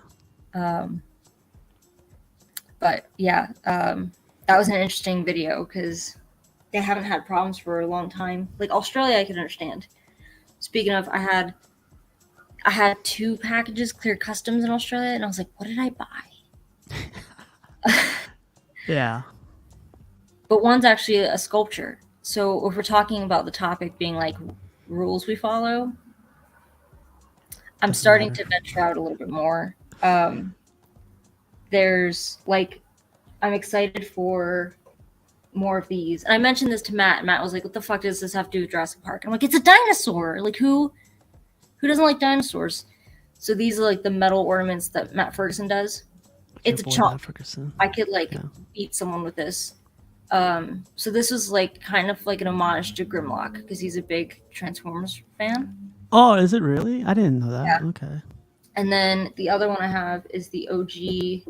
But yeah, that was an interesting video because they haven't had problems for a long time. Like Australia, I can understand. Speaking of, I had 2 packages clear customs in Australia, and I was like, what did I buy? Yeah. But one's actually a sculpture. So if we're talking about the topic being like rules we follow, I'm Doesn't starting matter. to venture out a little bit more. There's like, I'm excited for more of these. And I mentioned this to Matt, and Matt was like, what the fuck does this have to do with Jurassic Park? I'm like, it's a dinosaur. Like who doesn't like dinosaurs? So these are like the metal ornaments that Matt Ferguson does. Your It's a boy chunk. Matt Ferguson. I could like Yeah. beat someone with this. So this was like kind of like an homage to Grimlock because he's a big Transformers fan. Oh, is it really? I didn't know that. Yeah. Okay. And then the other one I have is the OG.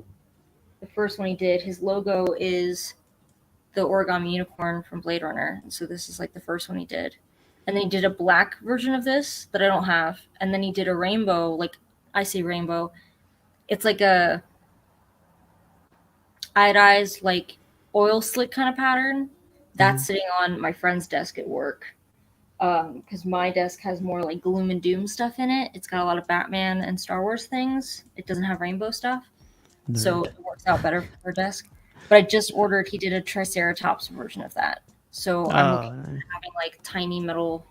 The first one he did, his logo is the origami unicorn from Blade Runner. And so this is like the first one he did. And then he did a black version of this that I don't have. And then he did a rainbow, like I say rainbow. It's like a iodized like oil slick kind of pattern. That's sitting on my friend's desk at work. Because my desk has more like gloom and doom stuff in it. It's got a lot of Batman and Star Wars things. It doesn't have rainbow stuff. Nerd. So it works out better for her desk. But I just ordered, he did a Triceratops version of that. So I'm looking at having like tiny metal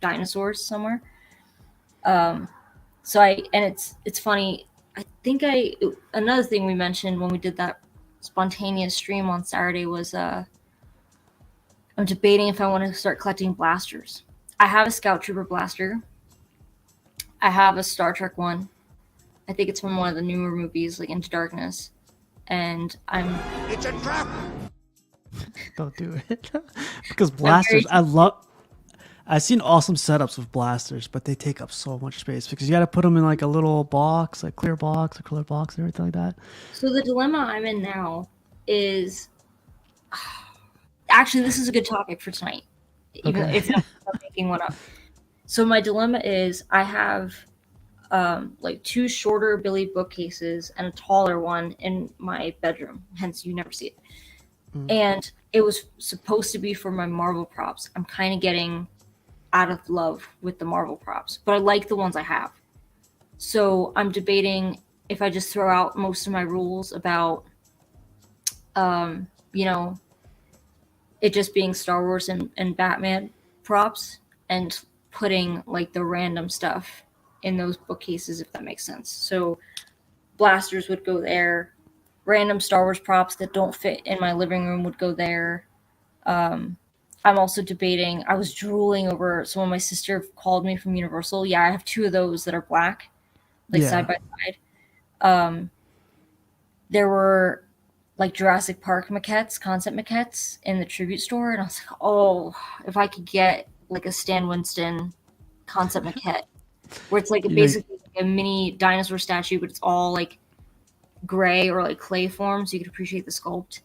dinosaurs somewhere. So it's funny. I think another thing we mentioned when we did that spontaneous stream on Saturday was I'm debating if I want to start collecting blasters. I have a Scout Trooper blaster. I have a Star Trek one. I think it's from one of the newer movies, like Into Darkness. And It's a trap! Don't do it. Because blasters, I've seen awesome setups with blasters, but they take up so much space because you got to put them in like a little box, like clear box, a clear box, and everything like that. So the dilemma I'm in now is actually this is a good topic for tonight, even if I'm making one up. So my dilemma is I have like 2 shorter Billy bookcases and a taller one in my bedroom. Hence, you never see it. And it was supposed to be for my Marvel props. I'm kind of getting out of love with the Marvel props, but I like the ones I have. So I'm debating if I just throw out most of my rules about, it just being Star Wars and Batman props and putting like the random stuff in those bookcases, if that makes sense. So blasters would go there. Random Star Wars props that don't fit in my living room would go there. I'm also debating, I was drooling over, so when my sister called me from Universal, yeah, I have 2 of those that are black, like side by side. There were like Jurassic Park maquettes, concept maquettes in the tribute store, and I was like, oh, if I could get like a Stan Winston concept maquette, where it's like basically like a mini dinosaur statue, but it's all like gray or like clay form, so you could appreciate the sculpt.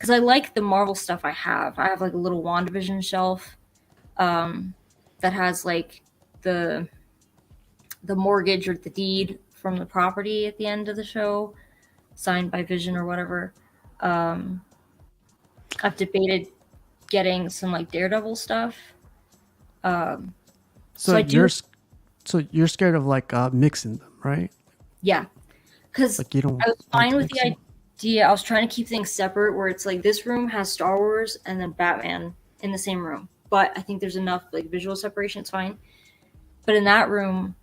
because I like the Marvel stuff I have. I have like a little WandaVision shelf that has like the mortgage or the deed from the property at the end of the show, signed by Vision or whatever. Um, I've debated getting some like Daredevil stuff. Um, So so I do, you're scared of like mixing them, right? yeah, because Like you don't I was like fine with the mixing. idea. I was trying to keep things separate, where it's like this room has Star Wars and then Batman in the same room. But I think there's enough like visual separation. It's fine. But in that room,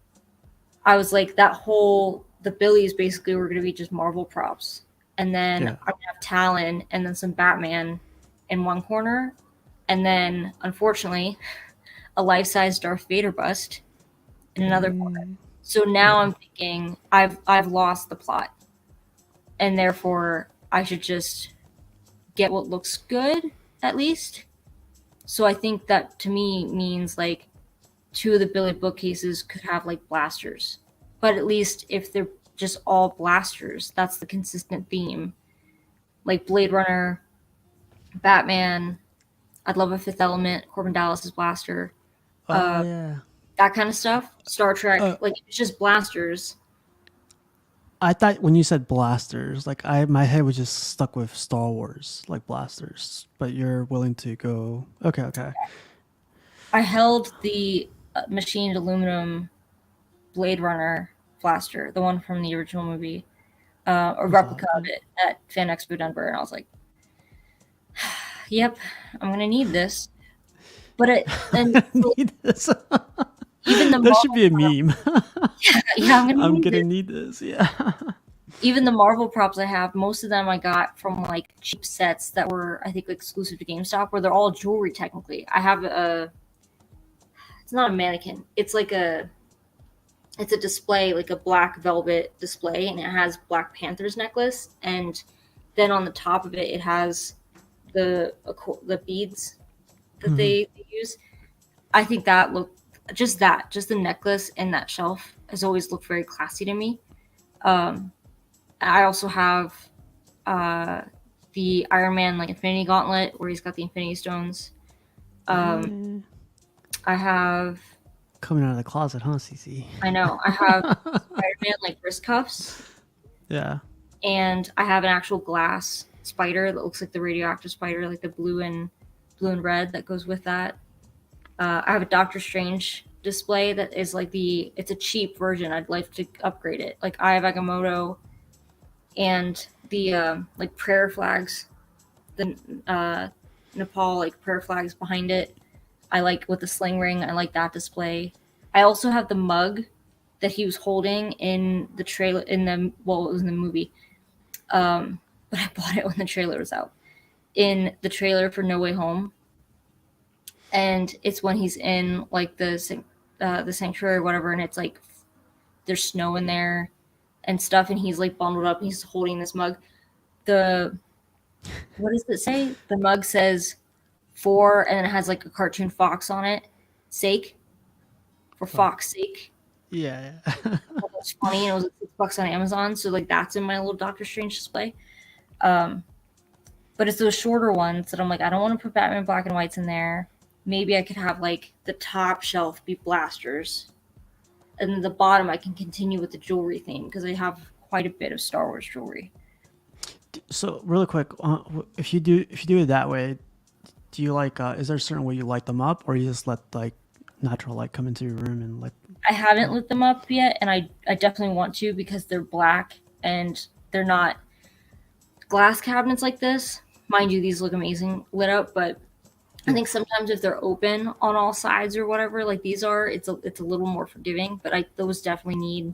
I was like, the Billies basically were going to be just Marvel props, and then Yeah. I'm gonna have Talon and then some Batman in one corner, and then unfortunately a life-size Darth Vader bust in another corner. Mm, So now yeah. I'm thinking I've lost the plot, and therefore I should just get what looks good at least. So I think that to me means like two of the Billy bookcases could have like blasters. But at least if they're just all blasters, that's the consistent theme. Like Blade Runner, Batman, I'd love a Fifth Element, Corbin Dallas's blaster, Oh yeah. that kind of stuff. Star Trek, Uh, like if it's just blasters. I thought when you said blasters, like my head was just stuck with Star Wars, like blasters. But you're willing to go. Okay, okay. I held the machined aluminum Blade Runner blaster, the one from the original movie, a I saw replica of it. it at Fan Expo Denver, and I was like, "Yep, I'm gonna need this." But it and I so need this. even the That should Marvel, be a meme. yeah, I'm gonna I'm need gonna this. need this. Yeah. Even the Marvel props I have, most of them I got from like cheap sets that were, I think, exclusive to GameStop, where they're all jewelry technically. I have it's not a mannequin. It's a display, like a black velvet display, and it has Black Panther's necklace, and then on the top of it, it has the beads that Hmm. they use. I think just the necklace and that shelf has always looked very classy to me. Um, I also have uh, the Iron Man like Infinity Gauntlet where he's got the Infinity Stones. Um, Yeah. I have, Coming out of the closet, huh, CC? I know, I have Spider Man like wrist cuffs, Yeah. and I have an actual glass spider that looks like the radioactive spider, like the blue and red that goes with that. I have a Doctor Strange display that is like it's a cheap version. I'd like to upgrade it. Like I have Agamotto and the like prayer flags, the Nepal like prayer flags behind it. I like with the sling ring. I like that display. I also have the mug that he was holding in the trailer it was in the movie. But I bought it when the trailer was out. In the trailer for No Way Home, and it's when he's in like the sanctuary or whatever, and it's like there's snow in there and stuff, and he's like bundled up. And he's holding this mug. The What does it say? The mug says for, and it has like a cartoon fox on it. Sake for Oh. fox sake. Yeah. It's funny, and it was like $6 on Amazon. So like that's in my little Doctor Strange display. Um, but it's those shorter ones that I'm like, I don't want to put Batman black and whites in there. Maybe I could have like the top shelf be blasters, and then the bottom I can continue with the jewelry theme because I have quite a bit of Star Wars jewelry. So really quick, if you do it that way, do you like? Is there a certain way you light them up, or you just let like natural light come into your room and let? I haven't Oh, lit them up yet, and I definitely want to because they're black and they're not glass cabinets like this. Mind you, these look amazing lit up, but I yeah. think sometimes if they're open on all sides or whatever, like these are, it's a little more forgiving. But those definitely need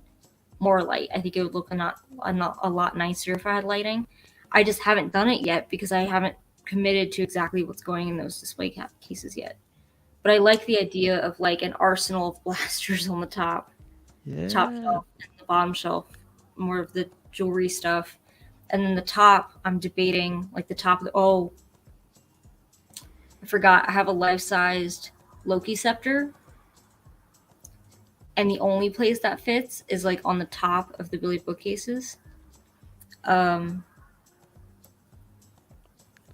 more light. I think it would look a lot nicer if I had lighting. I just haven't done it yet because I haven't committed to exactly what's going in those display cases yet. But I like the idea of like an arsenal of blasters on the top Yeah. shelf, and the bottom shelf, more of the jewelry stuff. And then the top, I'm debating like the top of I forgot. I have a life-sized Loki scepter, and the only place that fits is like on the top of the Billy bookcases. Um,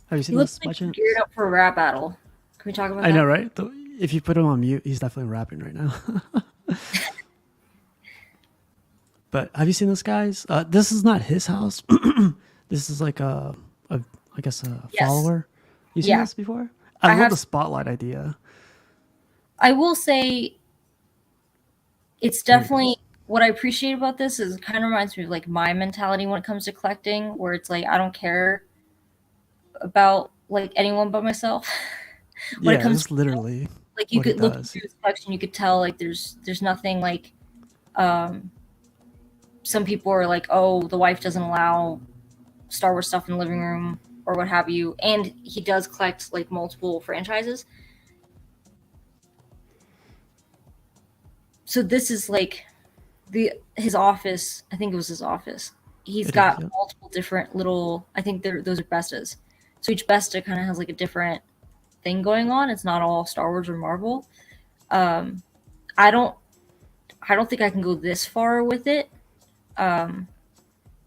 Have you He seen looks this by like he's geared chance? up for a rap battle. Can we talk about I know, that? right? If you put him on mute, he's definitely rapping right now. But have you seen this, guys? This is not his house. This is like a, I guess a Yes. follower. You seen Yeah. this before? I I love have. the spotlight idea. I will say it's Here he definitely goes. what I appreciate about this is it kind of reminds me of like my mentality when it comes to collecting, where it's like I don't care about like anyone but myself. When it Yeah, comes to that's literally like you what he could look through does. his collection, you could tell like there's nothing like um some people are like, oh, the wife doesn't allow Star Wars stuff in the living room or what have you. And he does collect like multiple franchises. So this is like the his office. I think it was his office. He's It is. got Yep. multiple different little. I think those are bestas. So each besta kind of has like a different thing going on. It's not all Star Wars or Marvel. Um, I don't. I don't think I can go this far with it. Um,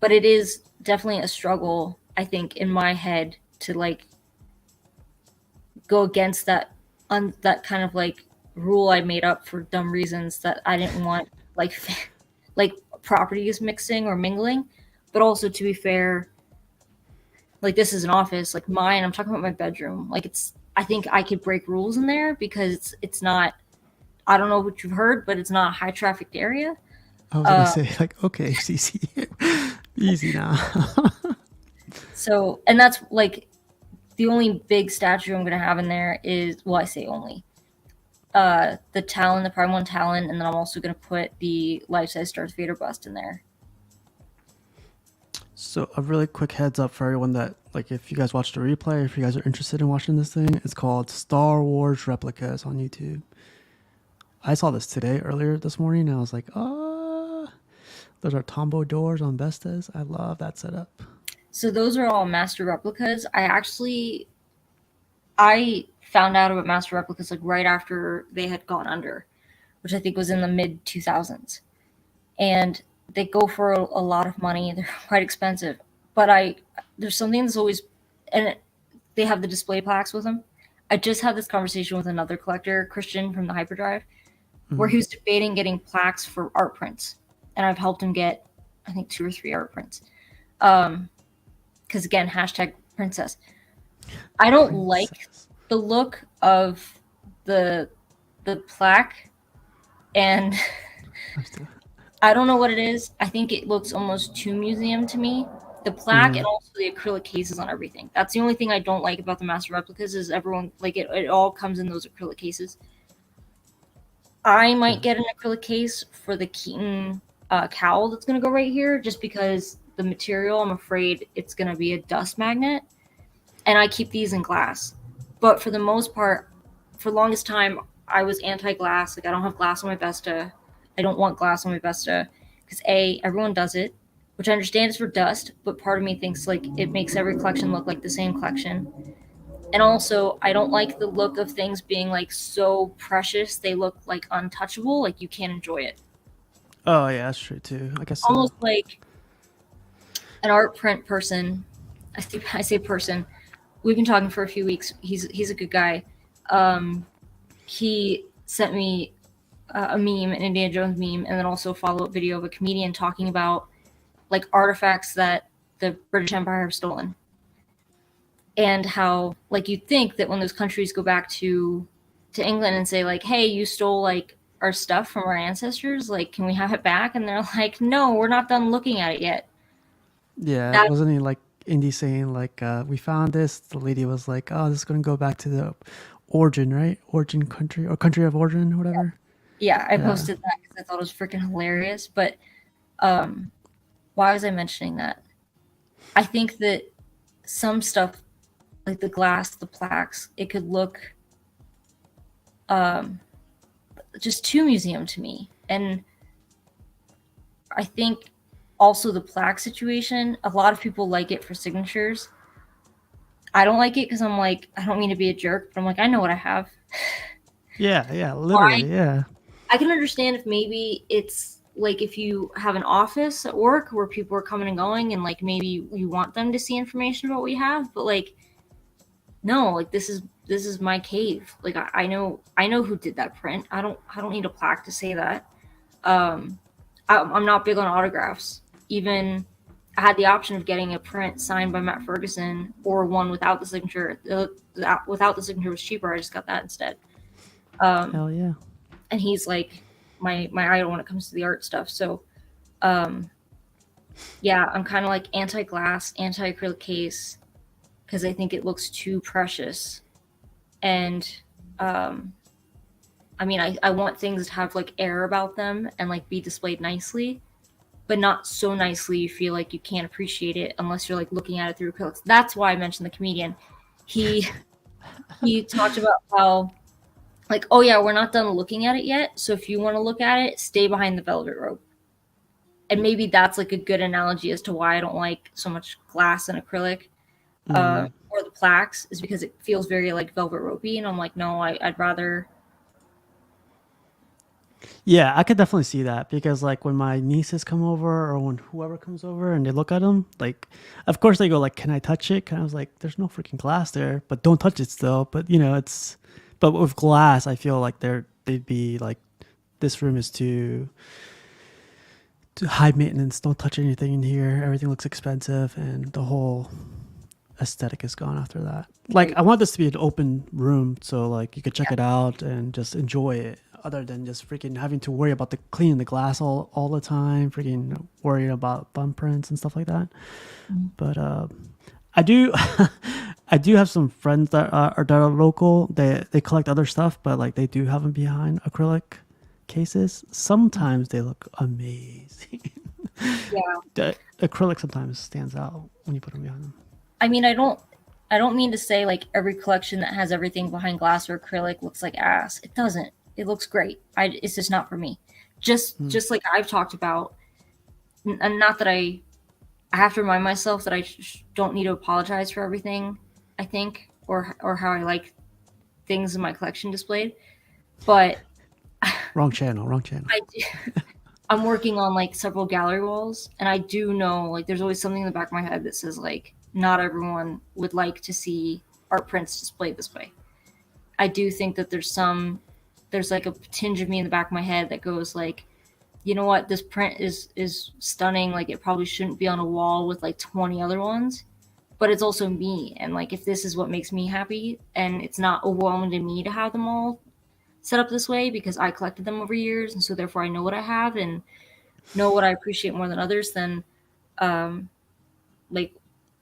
but it is definitely a struggle. I think in my head to like go against that kind of like rule I made up for dumb reasons that I didn't want like like properties mixing or mingling. But also to be fair, like this is an office, like mine, I'm talking about my bedroom. Like it's I think I could break rules in there because it's not I don't know what you've heard, but it's not a high trafficked area. I was gonna Uh, say like, okay, CC, easy now. so and that's like the only big statue I'm gonna have in there is well, I say only. The Talon, the Prime One Talon, and then I'm also gonna put the life size Darth Vader bust in there. So a really quick heads up for everyone that like if you guys watched the replay, if you guys are interested in watching this thing, it's called Star Wars Replicas on YouTube. I saw this today earlier this morning and I was like, those are Tombow doors on Vestas. I love that setup. So those are all master replicas. I found out about master replicas like right after they had gone under, which I think was in the mid 2000s. And they go for a lot of money. They're quite expensive. But there's something that's always and they have the display plaques with them. I just had this conversation with another collector, Christian from the Hyperdrive, where Mm-hmm. he was debating getting plaques for art prints. And I've helped him get I think 2 or 3 art prints. Because again, hashtag princess. I don't like Princess. the look of the the plaque, and I'm still. I don't know what it is. I think it looks almost too museum to me. The plaque and Mm, also the acrylic cases on everything. That's the only thing I don't like about the master replicas is everyone like it all comes in those acrylic cases. I yeah. might get an acrylic case for the Keaton cowl that's going to go right here, just because the material. I'm afraid it's going to be a dust magnet, and I keep these in glass. But for the most part, for the longest time, I was anti-glass. Like I don't have glass on my Vesta. I don't want glass on my Vesta because everyone does it, which I understand is for dust. But part of me thinks like it makes every collection look like the same collection. And also, I don't like the look of things being like so precious they look like untouchable. Like you can't enjoy it. Oh yeah, that's true too. I guess so. Almost like an art print person. I say person. We've been talking for a few weeks. He's a good guy. He sent me a meme, an Indiana Jones meme, and then also a follow up video of a comedian talking about like artifacts that the British Empire have stolen, and how like you'd think that when those countries go back to England and say like, hey, you stole like our stuff from our ancestors, like can we have it back? And they're like, no, we're not done looking at it yet. Yeah, That wasn't he like Indy saying like we found this? The lady was like, oh, this is gonna go back to the origin, right? Origin country or country of origin, whatever. yeah, I Yeah. posted that because I thought it was freaking hilarious. But um, why was I mentioning that? I think that some stuff like the glass, the plaques, it could look um, just too museum to me. And I think also the plaque situation, a lot of people like it for signatures. I don't like it because I'm like, I don't mean to be a jerk, but I'm like, I know what I have. Yeah, yeah, Why? literally, yeah. I can understand if maybe it's like if you have an office at work where people are coming and going and like maybe you want them to see information about what you have, but like no, like this is my cave. Like I know who did that print. I don't need a plaque to say that. I'm not big on autographs. Even I had the option of getting a print signed by Matt Ferguson or one without the signature. Without the signature was cheaper. I just got that instead. Hell yeah. And he's like my idol when it comes to the art stuff. So yeah, I'm kind of like anti glass, anti acrylic case because I think it looks too precious. And I mean, I want things to have like air about them and like be displayed nicely, but not so nicely you feel like you can't appreciate it unless you're like looking at it through acrylics. That's why I mentioned the comedian. He he talked about how like, oh yeah, we're not done looking at it yet. So if you want to look at it, stay behind the velvet rope. And maybe that's like a good analogy as to why I don't like so much glass and acrylic or the plaques is because it feels very like velvet ropey. And I'm like, no, I'd rather. Yeah, I could definitely see that because like when my nieces come over or when whoever comes over and they look at them, like of course they go like, "Can I touch it?" And I was like, "There's no freaking glass there, but don't touch it still." But you know, it's but with glass, I feel like they'd be like, "This room is too high maintenance. Don't touch anything in here. Everything looks expensive," and the whole aesthetic is gone after that. Like I want this to be an open room so like you could check it out and just enjoy it other than just freaking having to worry about the cleaning the glass all the time, freaking worrying about thumbprints and stuff like that. But I do I do have some friends that are local. They collect other stuff, but like they do have them behind acrylic cases. Sometimes they look amazing. Yeah. The acrylic sometimes stands out when you put them behind them. I mean, I don't mean to say like every collection that has everything behind glass or acrylic looks like ass. It doesn't. It looks great. It's just not for me. Just like I've talked about, and not that I have to remind myself that I don't need to apologize for everything. I think or how I like things in my collection displayed, but Wrong channel. Wrong channel. I'm working on like several gallery walls, and I do know like there's always something in the back of my head that says like not everyone would like to see art prints displayed this way. I do think that there's like a tinge of me in the back of my head that goes like, you know what, this print is stunning. Like it probably shouldn't be on a wall with like 20 other ones, but it's also me. And like if this is what makes me happy, and it's not overwhelming to me to have them all set up this way because I collected them over years, and so therefore I know what I have and know what I appreciate more than others, then like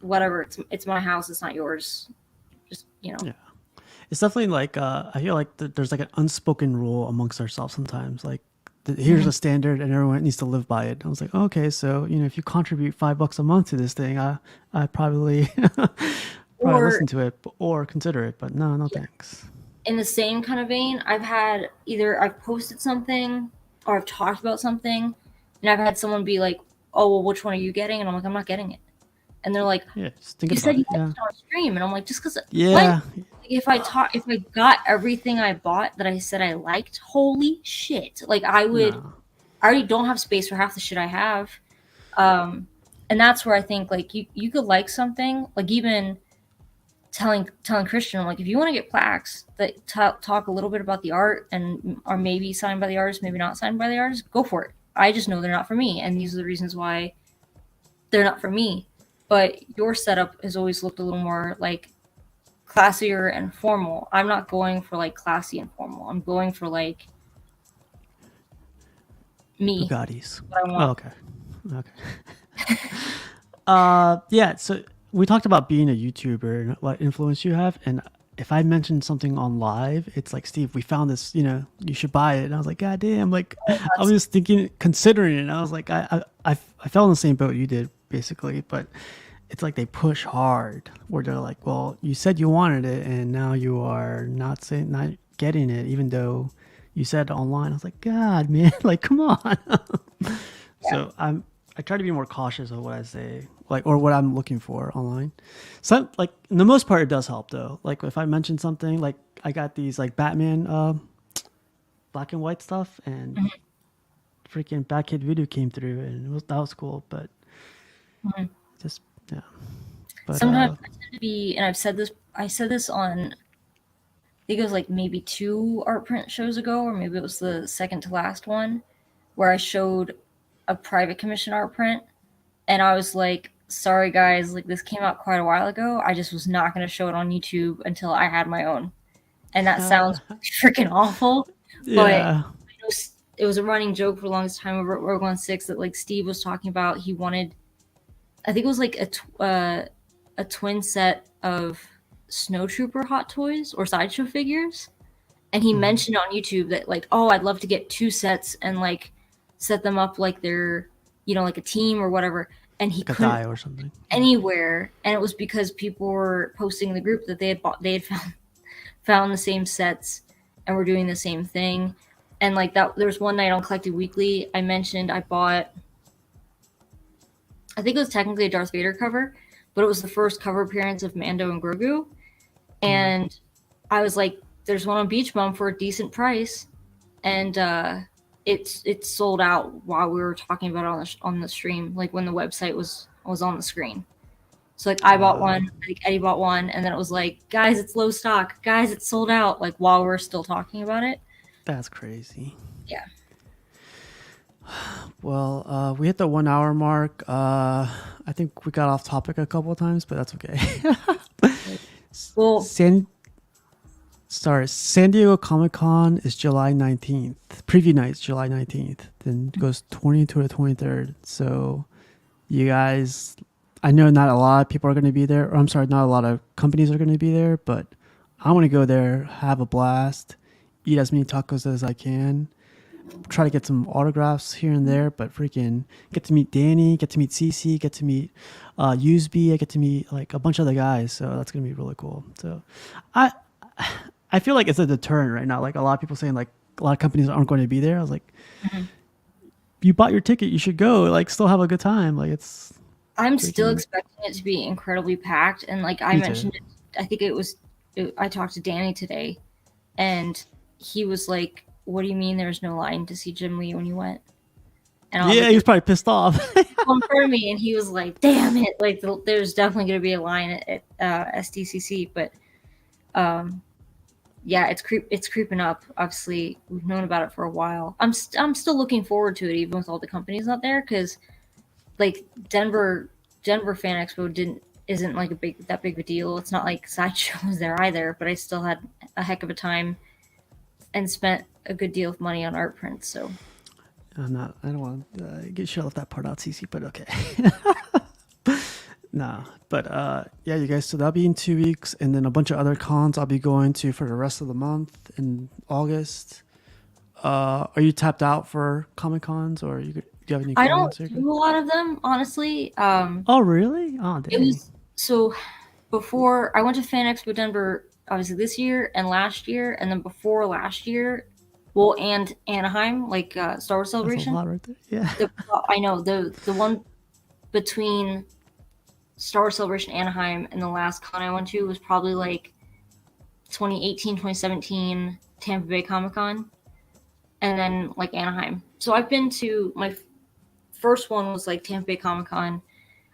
whatever, it's my house, it's not yours. Just Yeah. It's definitely like I feel like there's like an unspoken rule amongst ourselves sometimes. Like here's a standard and everyone needs to live by it. I was like, okay, so you know, if you contribute $5 a month to this thing, I probably probably or listen to it or consider it. But no, thanks. in the same kind of vein, I've had either I've posted something or I've talked about something, and I've had someone be like, "Oh, well, which one are you getting?" And I'm like, "I'm not getting it." And they're like, Yeah, just "You thinking said about you it. liked Yeah, it on stream," and I'm like, "Just because yeah. what? If I got everything I bought that I said I liked, holy shit! Like I would, No. I already don't have space for half the shit I have." And that's where I think like you could like something, like even telling Christian like if you want to get plaques that talk a little bit about the art and are maybe signed by the artist, maybe not signed by the artist, go for it. I just know they're not for me, and these are the reasons why they're not for me. But your setup has always looked a little more like classier and formal. I'm not going for like classy and formal. I'm going for like me, Bugattis. what I Oh, want. okay. Okay. Yeah. So we talked about being a YouTuber and what influence you have, and if I mentioned something on live, it's like, Steve, we found this. You know, you should buy it. And I was like, God damn! Like, I was just thinking, considering it. And I was like, I fell in the same boat you did, basically. But it's like they push hard, where they're like, well, you said you wanted it, and now you are not getting it, even though you said online. I was like, God, man, like, come on. Yeah. So I try to be more cautious of what I say, like or what I'm looking for online. Some like the most part it does help though. Like if I mention something, like I got these like Batman black and white stuff, and freaking Batkid Voodoo came through, and that was cool. But just yeah, but Sometimes I tend to be, and I've said this I said this on, I think it was like maybe 2 art print shows ago, or maybe it was the second to last one, where I showed a private commission art print, and I was like, sorry guys, like this came out quite a while ago. I just was not going to show it on YouTube until I had my own. And that sounds freaking awful, but Yeah. it was a running joke for the longest time over at Rogue One 6 that like Steve was talking about. He wanted, I think it was like a twin set of Snow Trooper Hot Toys or sideshow figures, and he mentioned on YouTube that like, oh, I'd love to get 2 sets and like set them up like they're, like a team or whatever. And he Like a couldn't die or something. anywhere, and it was because people were posting in the group that they had found the same sets and were doing the same thing. And like that, there was one night on Collected Weekly, I mentioned I bought, I think it was technically a Darth Vader cover, but it was the first cover appearance of Mando and Grogu. And I was like, there's one on Beach Bum for a decent price. And it's sold out while we were talking about it on the stream, like when the website was on the screen. So like I bought one, like Eddie bought one, and then it was like, guys, it's low stock. Guys, it's sold out, like while we're still talking about it. That's crazy. Yeah. Well, we hit the 1 hour mark. I think we got off topic a couple of times, but that's okay. Well, San Diego Comic Con is July 19th. Preview night is July 19th. Then it goes 20th to the 23rd. So you guys, I know not a lot of people are going to be there. Or I'm sorry, not a lot of companies are going to be there, but I want to go there, have a blast, eat as many tacos as I can, try to get some autographs here and there, but freaking get to meet Danny, get to meet Cece, get to meet Usby, I get to meet like a bunch of other guys. So that's going to be really cool. So I feel like it's a deterrent right now. Like a lot of people saying like a lot of companies aren't going to be there. I was like, you bought your ticket, you should go. Like still have a good time. Like it's. I'm still expecting it to be incredibly packed, and like I mentioned, I think I talked to Danny today, and he was like, "What do you mean there's no line to see Jim Lee when you went?" And I was Yeah, like, he was probably pissed off. in front of me, and he was like, "Damn it! Like there's definitely going to be a line at SDCC, but yeah, it's creeping up. Obviously, we've known about it for a while. I'm still looking forward to it, even with all the companies out there, because like Denver Fan Expo isn't like that big of a deal. It's not like Sideshow was there either, but I still had a heck of a time and spent a good deal of money on art prints. So I don't want to get shut off that part out, CC, but okay. Nah, but yeah, you guys. So that'll be in 2 weeks, and then a bunch of other cons I'll be going to for the rest of the month in August. Are you tapped out for Comic Cons, or do you have any? I don't do a lot of them, honestly. Oh, really? Oh, dang. It was so before I went to Fan Expo Denver, obviously this year and last year, and then before last year, well, and Anaheim, like Star Wars Celebration. That's a lot right there. Yeah. I know the one between Star Wars Celebration Anaheim and the last con I went to was probably like 2018, 2017 Tampa Bay Comic Con, and then like Anaheim. So I've been to my first one was like Tampa Bay Comic Con,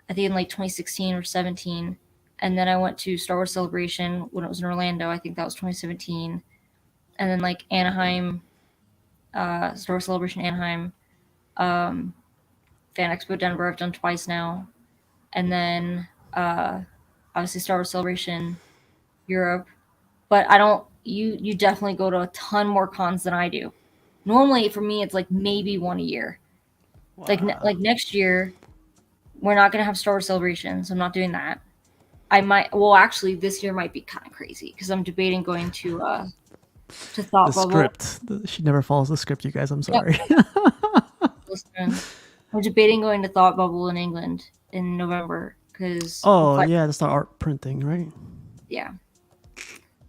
I think in like 2016 or 17, and then I went to Star Wars Celebration when it was in Orlando. I think that was 2017, and then like Anaheim, Star Wars Celebration Anaheim, Fan Expo Denver I've done twice now, and then obviously Star Wars Celebration Europe. But I don't. You definitely go to a ton more cons than I do. Normally for me it's like maybe one a year. Wow. Like next year we're not gonna have Star Wars Celebration, so I'm not doing that. I might. Well, actually, this year might be kind of crazy because I'm debating going to Thought Bubble. Script. She never follows the script, you guys. I'm sorry. Yep. Listen, I'm debating going to Thought Bubble in England in November because. Oh yeah, that's the art printing, right? Yeah.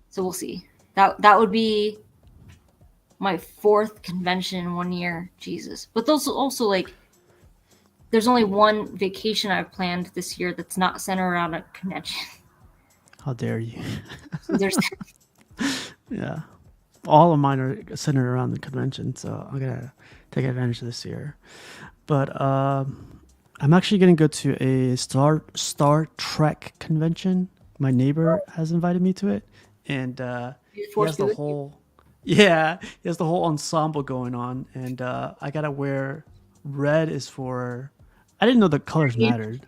So we'll see. That would be my 4th convention in 1 year. Jesus. But those also like. There's only one vacation I've planned this year that's not centered around a convention. How dare you? So there's yeah. All of mine are centered around the convention, so I'm going to take advantage of this year. But I'm actually going to go to a Star Trek convention my neighbor has invited me to it, and May the he force has be the with you. whole yeah, he has the whole ensemble going on, and I gotta wear red is for. I didn't know the colors mattered.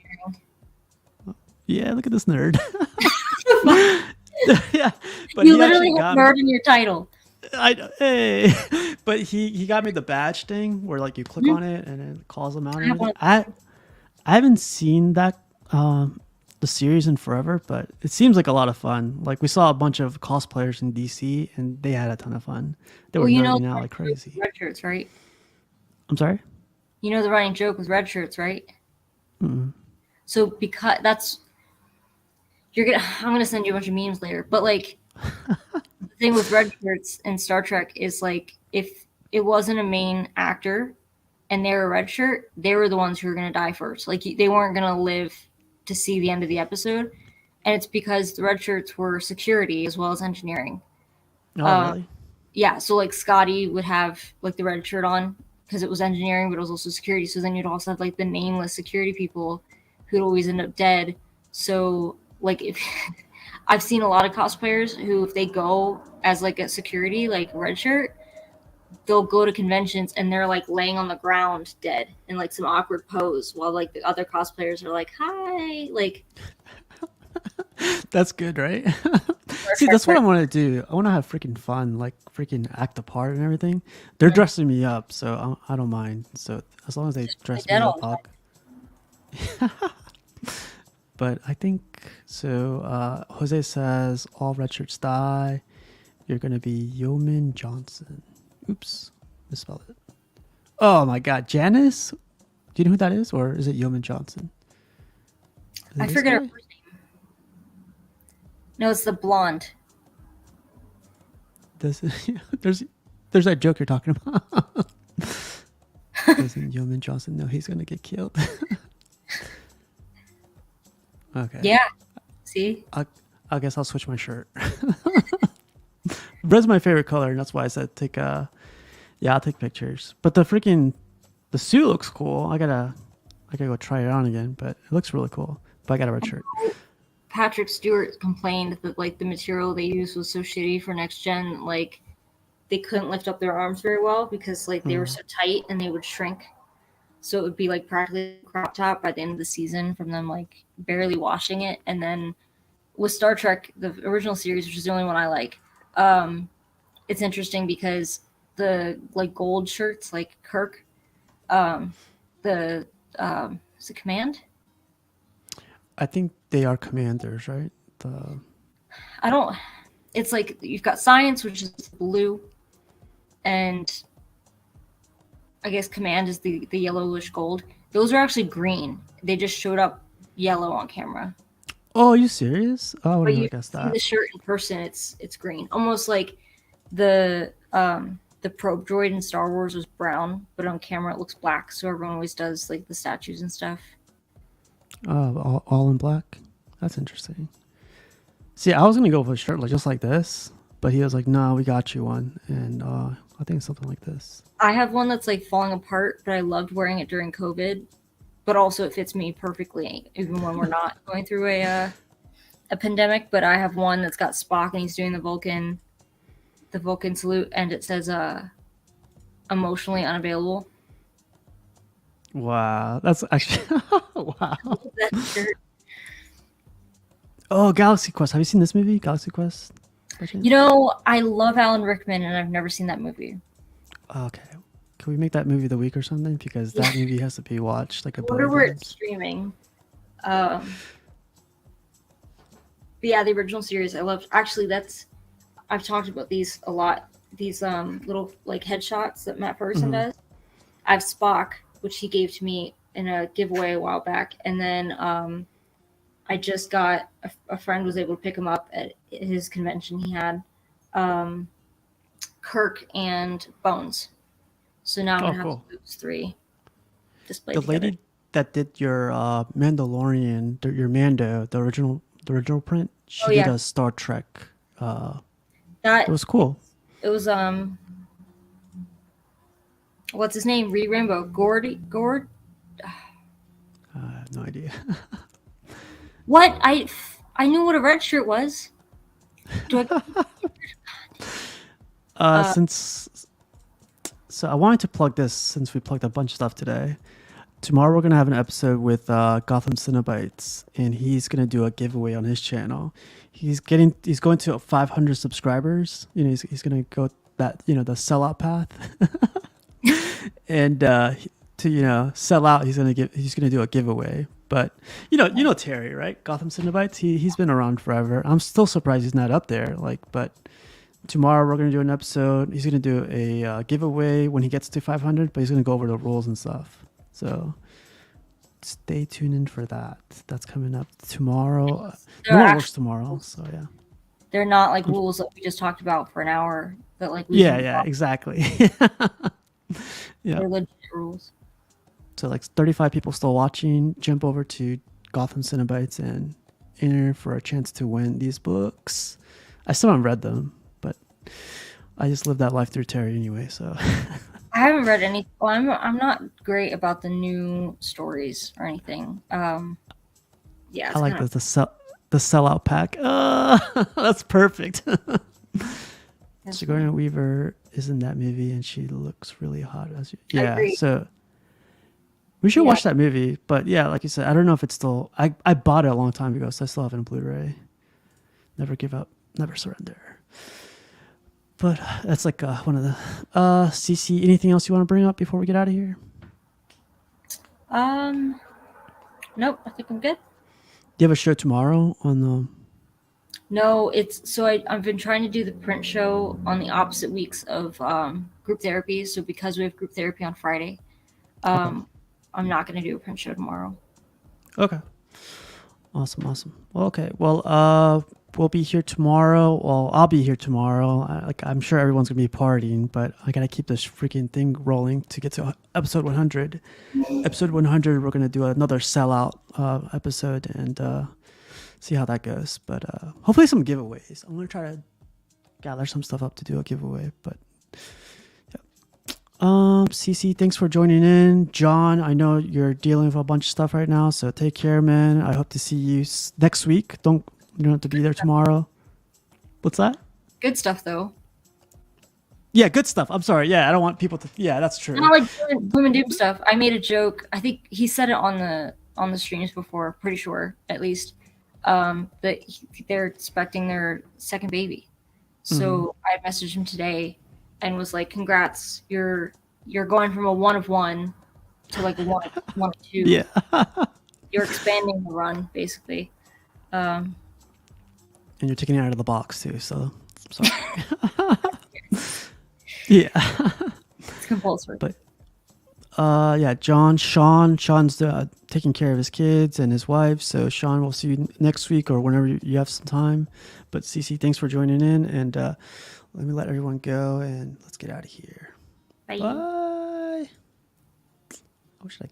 Yeah, look at this nerd. Yeah, but You he literally actually have got me. nerd in your title. Hey, but he got me the badge thing where like you click Mhm. on it and it calls them out and I have one everything. of I haven't seen that the series in forever, but it seems like a lot of fun. Like we saw a bunch of cosplayers in DC and they had a ton of fun. They well, were you know nerding the out like running joke with crazy. red shirts, right? I'm sorry. You know the running joke with red shirts, right? So because that's you're gonna I'm gonna send you a bunch of memes later. But like the thing with red shirts in Star Trek is like if it wasn't a main actor and they're a red shirt, they were the ones who were gonna die first. Like they weren't gonna live to see the end of the episode. And it's because the red shirts were security as well as engineering. Oh, Um, really? yeah, so like Scotty would have like the red shirt on because it was engineering, but it was also security. So then you'd also have like the nameless security people who'd always end up dead. So like if I've seen a lot of cosplayers who if they go as like a security like red shirt, they'll go to conventions and they're like laying on the ground dead in like some awkward pose while like the other cosplayers are like hi like That's good, right? Star See, Trek that's what I red. want to do. I want to have freaking fun, like freaking act a part and everything. They're dressing me up, so I don't mind. So as long as they Play dress dead me all up, the I'll. time. But I think so. Jose says all red shirts die. You're gonna be Yeoman Johnson. Oops, misspelled it. Oh my God, Janice. Do you know who that is, or is it Yeoman Johnson? Is I it this forget her guy? first name. No, it's the blonde. Does there's that joke you're talking about? Doesn't Yeoman Johnson know he's gonna get killed? Okay, Yeah. See? I I guess I'll switch my shirt. Red's my favorite color, and that's why I said take yeah, I'll take pictures. But the suit looks cool. I gotta go try it on again, but it looks really cool. But I got a red shirt. Patrick Stewart complained that like the material they used was so shitty for next gen, like they couldn't lift up their arms very well because like they were so tight and they would shrink. So it would be like practically a crop top by the end of the season from them like barely washing it. And then with Star Trek, the original series, which is the only one I like, um, it's interesting because the like gold shirts, like Kirk, um, the is it Command? I think they are commanders, right? The I don't. It's like you've got Science, which is blue, and I guess Command is the yellowish gold. Those are actually green. They just showed up yellow on camera. Oh, are you serious? Oh, I would But have you never guessed see that. the shirt in person, it's green. Almost like the probe droid in Star Wars was brown, but on camera it looks black. So everyone always does like the statues and stuff. Oh, all in black. That's interesting. See, I was gonna go for a shirt like just like this, but he was like, "No, we got you one," and I think something like this. I have one that's like falling apart, but I loved wearing it during COVID. But also it fits me perfectly, even when we're not going through a pandemic. But I have one that's got Spock and he's doing the Vulcan salute, and it says emotionally unavailable. Wow, that's actually wow. That shirt. Oh, Galaxy Quest. Have you seen this movie, Galaxy Quest? By You chance? know, I love Alan Rickman, and I've never seen that movie. Okay. Can we make that movie the week or something? Because Yeah, that movie has to be watched like a I wonder billion where it's times. streaming. Um, but yeah, the original series I loved. Actually, that's I've talked about these a lot. These little like headshots that Matt Ferguson Hmm. does. I have Spock, which he gave to me in a giveaway a while back, and then I just got a friend was able to pick him up at his convention. He had um, Kirk and Bones. So now I'm Oh, gonna have cool. those three The displayed together. lady that did your Mandalorian, your Mando, the original print, Oh she did yeah, a Star Trek. Uh, it that was cool. it was what's his name? Reed Rainbow. Gord. I have no idea. What? I knew what a red shirt was. Do I? Since so I wanted to plug this since we plugged a bunch of stuff today. Tomorrow we're gonna have an episode with Gotham Cinebites, and he's gonna do a giveaway on his channel. He's going to 500 subscribers. You know, he's gonna go that the sellout path, and to sell out, he's gonna do a giveaway. But Terry, right? Gotham Cinebites. He's been around forever. I'm still surprised he's not up there. But tomorrow we're gonna do an episode. He's gonna do a giveaway when he gets to 500, but he's gonna go over the rules and stuff. So stay tuned in for that. That's coming up tomorrow. No one works tomorrow, so yeah. They're not like rules that we just talked about for an hour. That like exactly. Yeah, they're legit rules. So like 35 people still watching. Jump over to Gotham Cinebites and enter for a chance to win these books. I still haven't read them, but I just lived that life through Terry anyway. So I haven't read any. Well, I'm not great about the new stories or anything. Yeah, I like the sellout pack. That's perfect. Sigourney Weaver is in that movie, and she looks really hot. So we should watch that movie. But yeah, like you said, I don't know if it's still. I bought it a long time ago, so I still have it on Blu-ray. Never give up, never surrender. But that's like one of the CC. Anything else you want to bring up before we get out of here? Nope. I think I'm good. Do you have a show tomorrow on the? No, I've been trying to do the print show on the opposite weeks of group therapy. So because we have group therapy on Friday, I'm not going to do a print show tomorrow. Okay. Awesome. Well, okay. Well, we'll be here tomorrow. Well, I'll be here tomorrow. I'm sure everyone's gonna be partying, but I gotta keep this freaking thing rolling to get to episode 100. Episode 100, we're gonna do another sellout episode and see how that goes. But hopefully some giveaways. I'm gonna try to gather some stuff up to do a giveaway. But CC, thanks for joining in. John, I know you're dealing with a bunch of stuff right now, so take care, man. I hope to see you next week. You don't have to be there tomorrow. What's that? Good stuff, though. Yeah, good stuff. I'm sorry. Yeah, I don't want people to. Yeah, that's true. Not like gloom and doom stuff. I made a joke. I think he said it on the streams before. Pretty sure, at least, that they're expecting their second baby. So I messaged him today and was like, "Congrats! You're going from a 1 of 1 to like a 1 of 2. Yeah, you're expanding the run, basically." And you're taking it out of the box too. So I'm sorry. Yeah, it's compulsory. But yeah, Sean's taking care of his kids and his wife. So Sean, we'll see you next week or whenever you have some time. But CC, thanks for joining in, and let me let everyone go and let's get out of here. Bye. Bye. What should I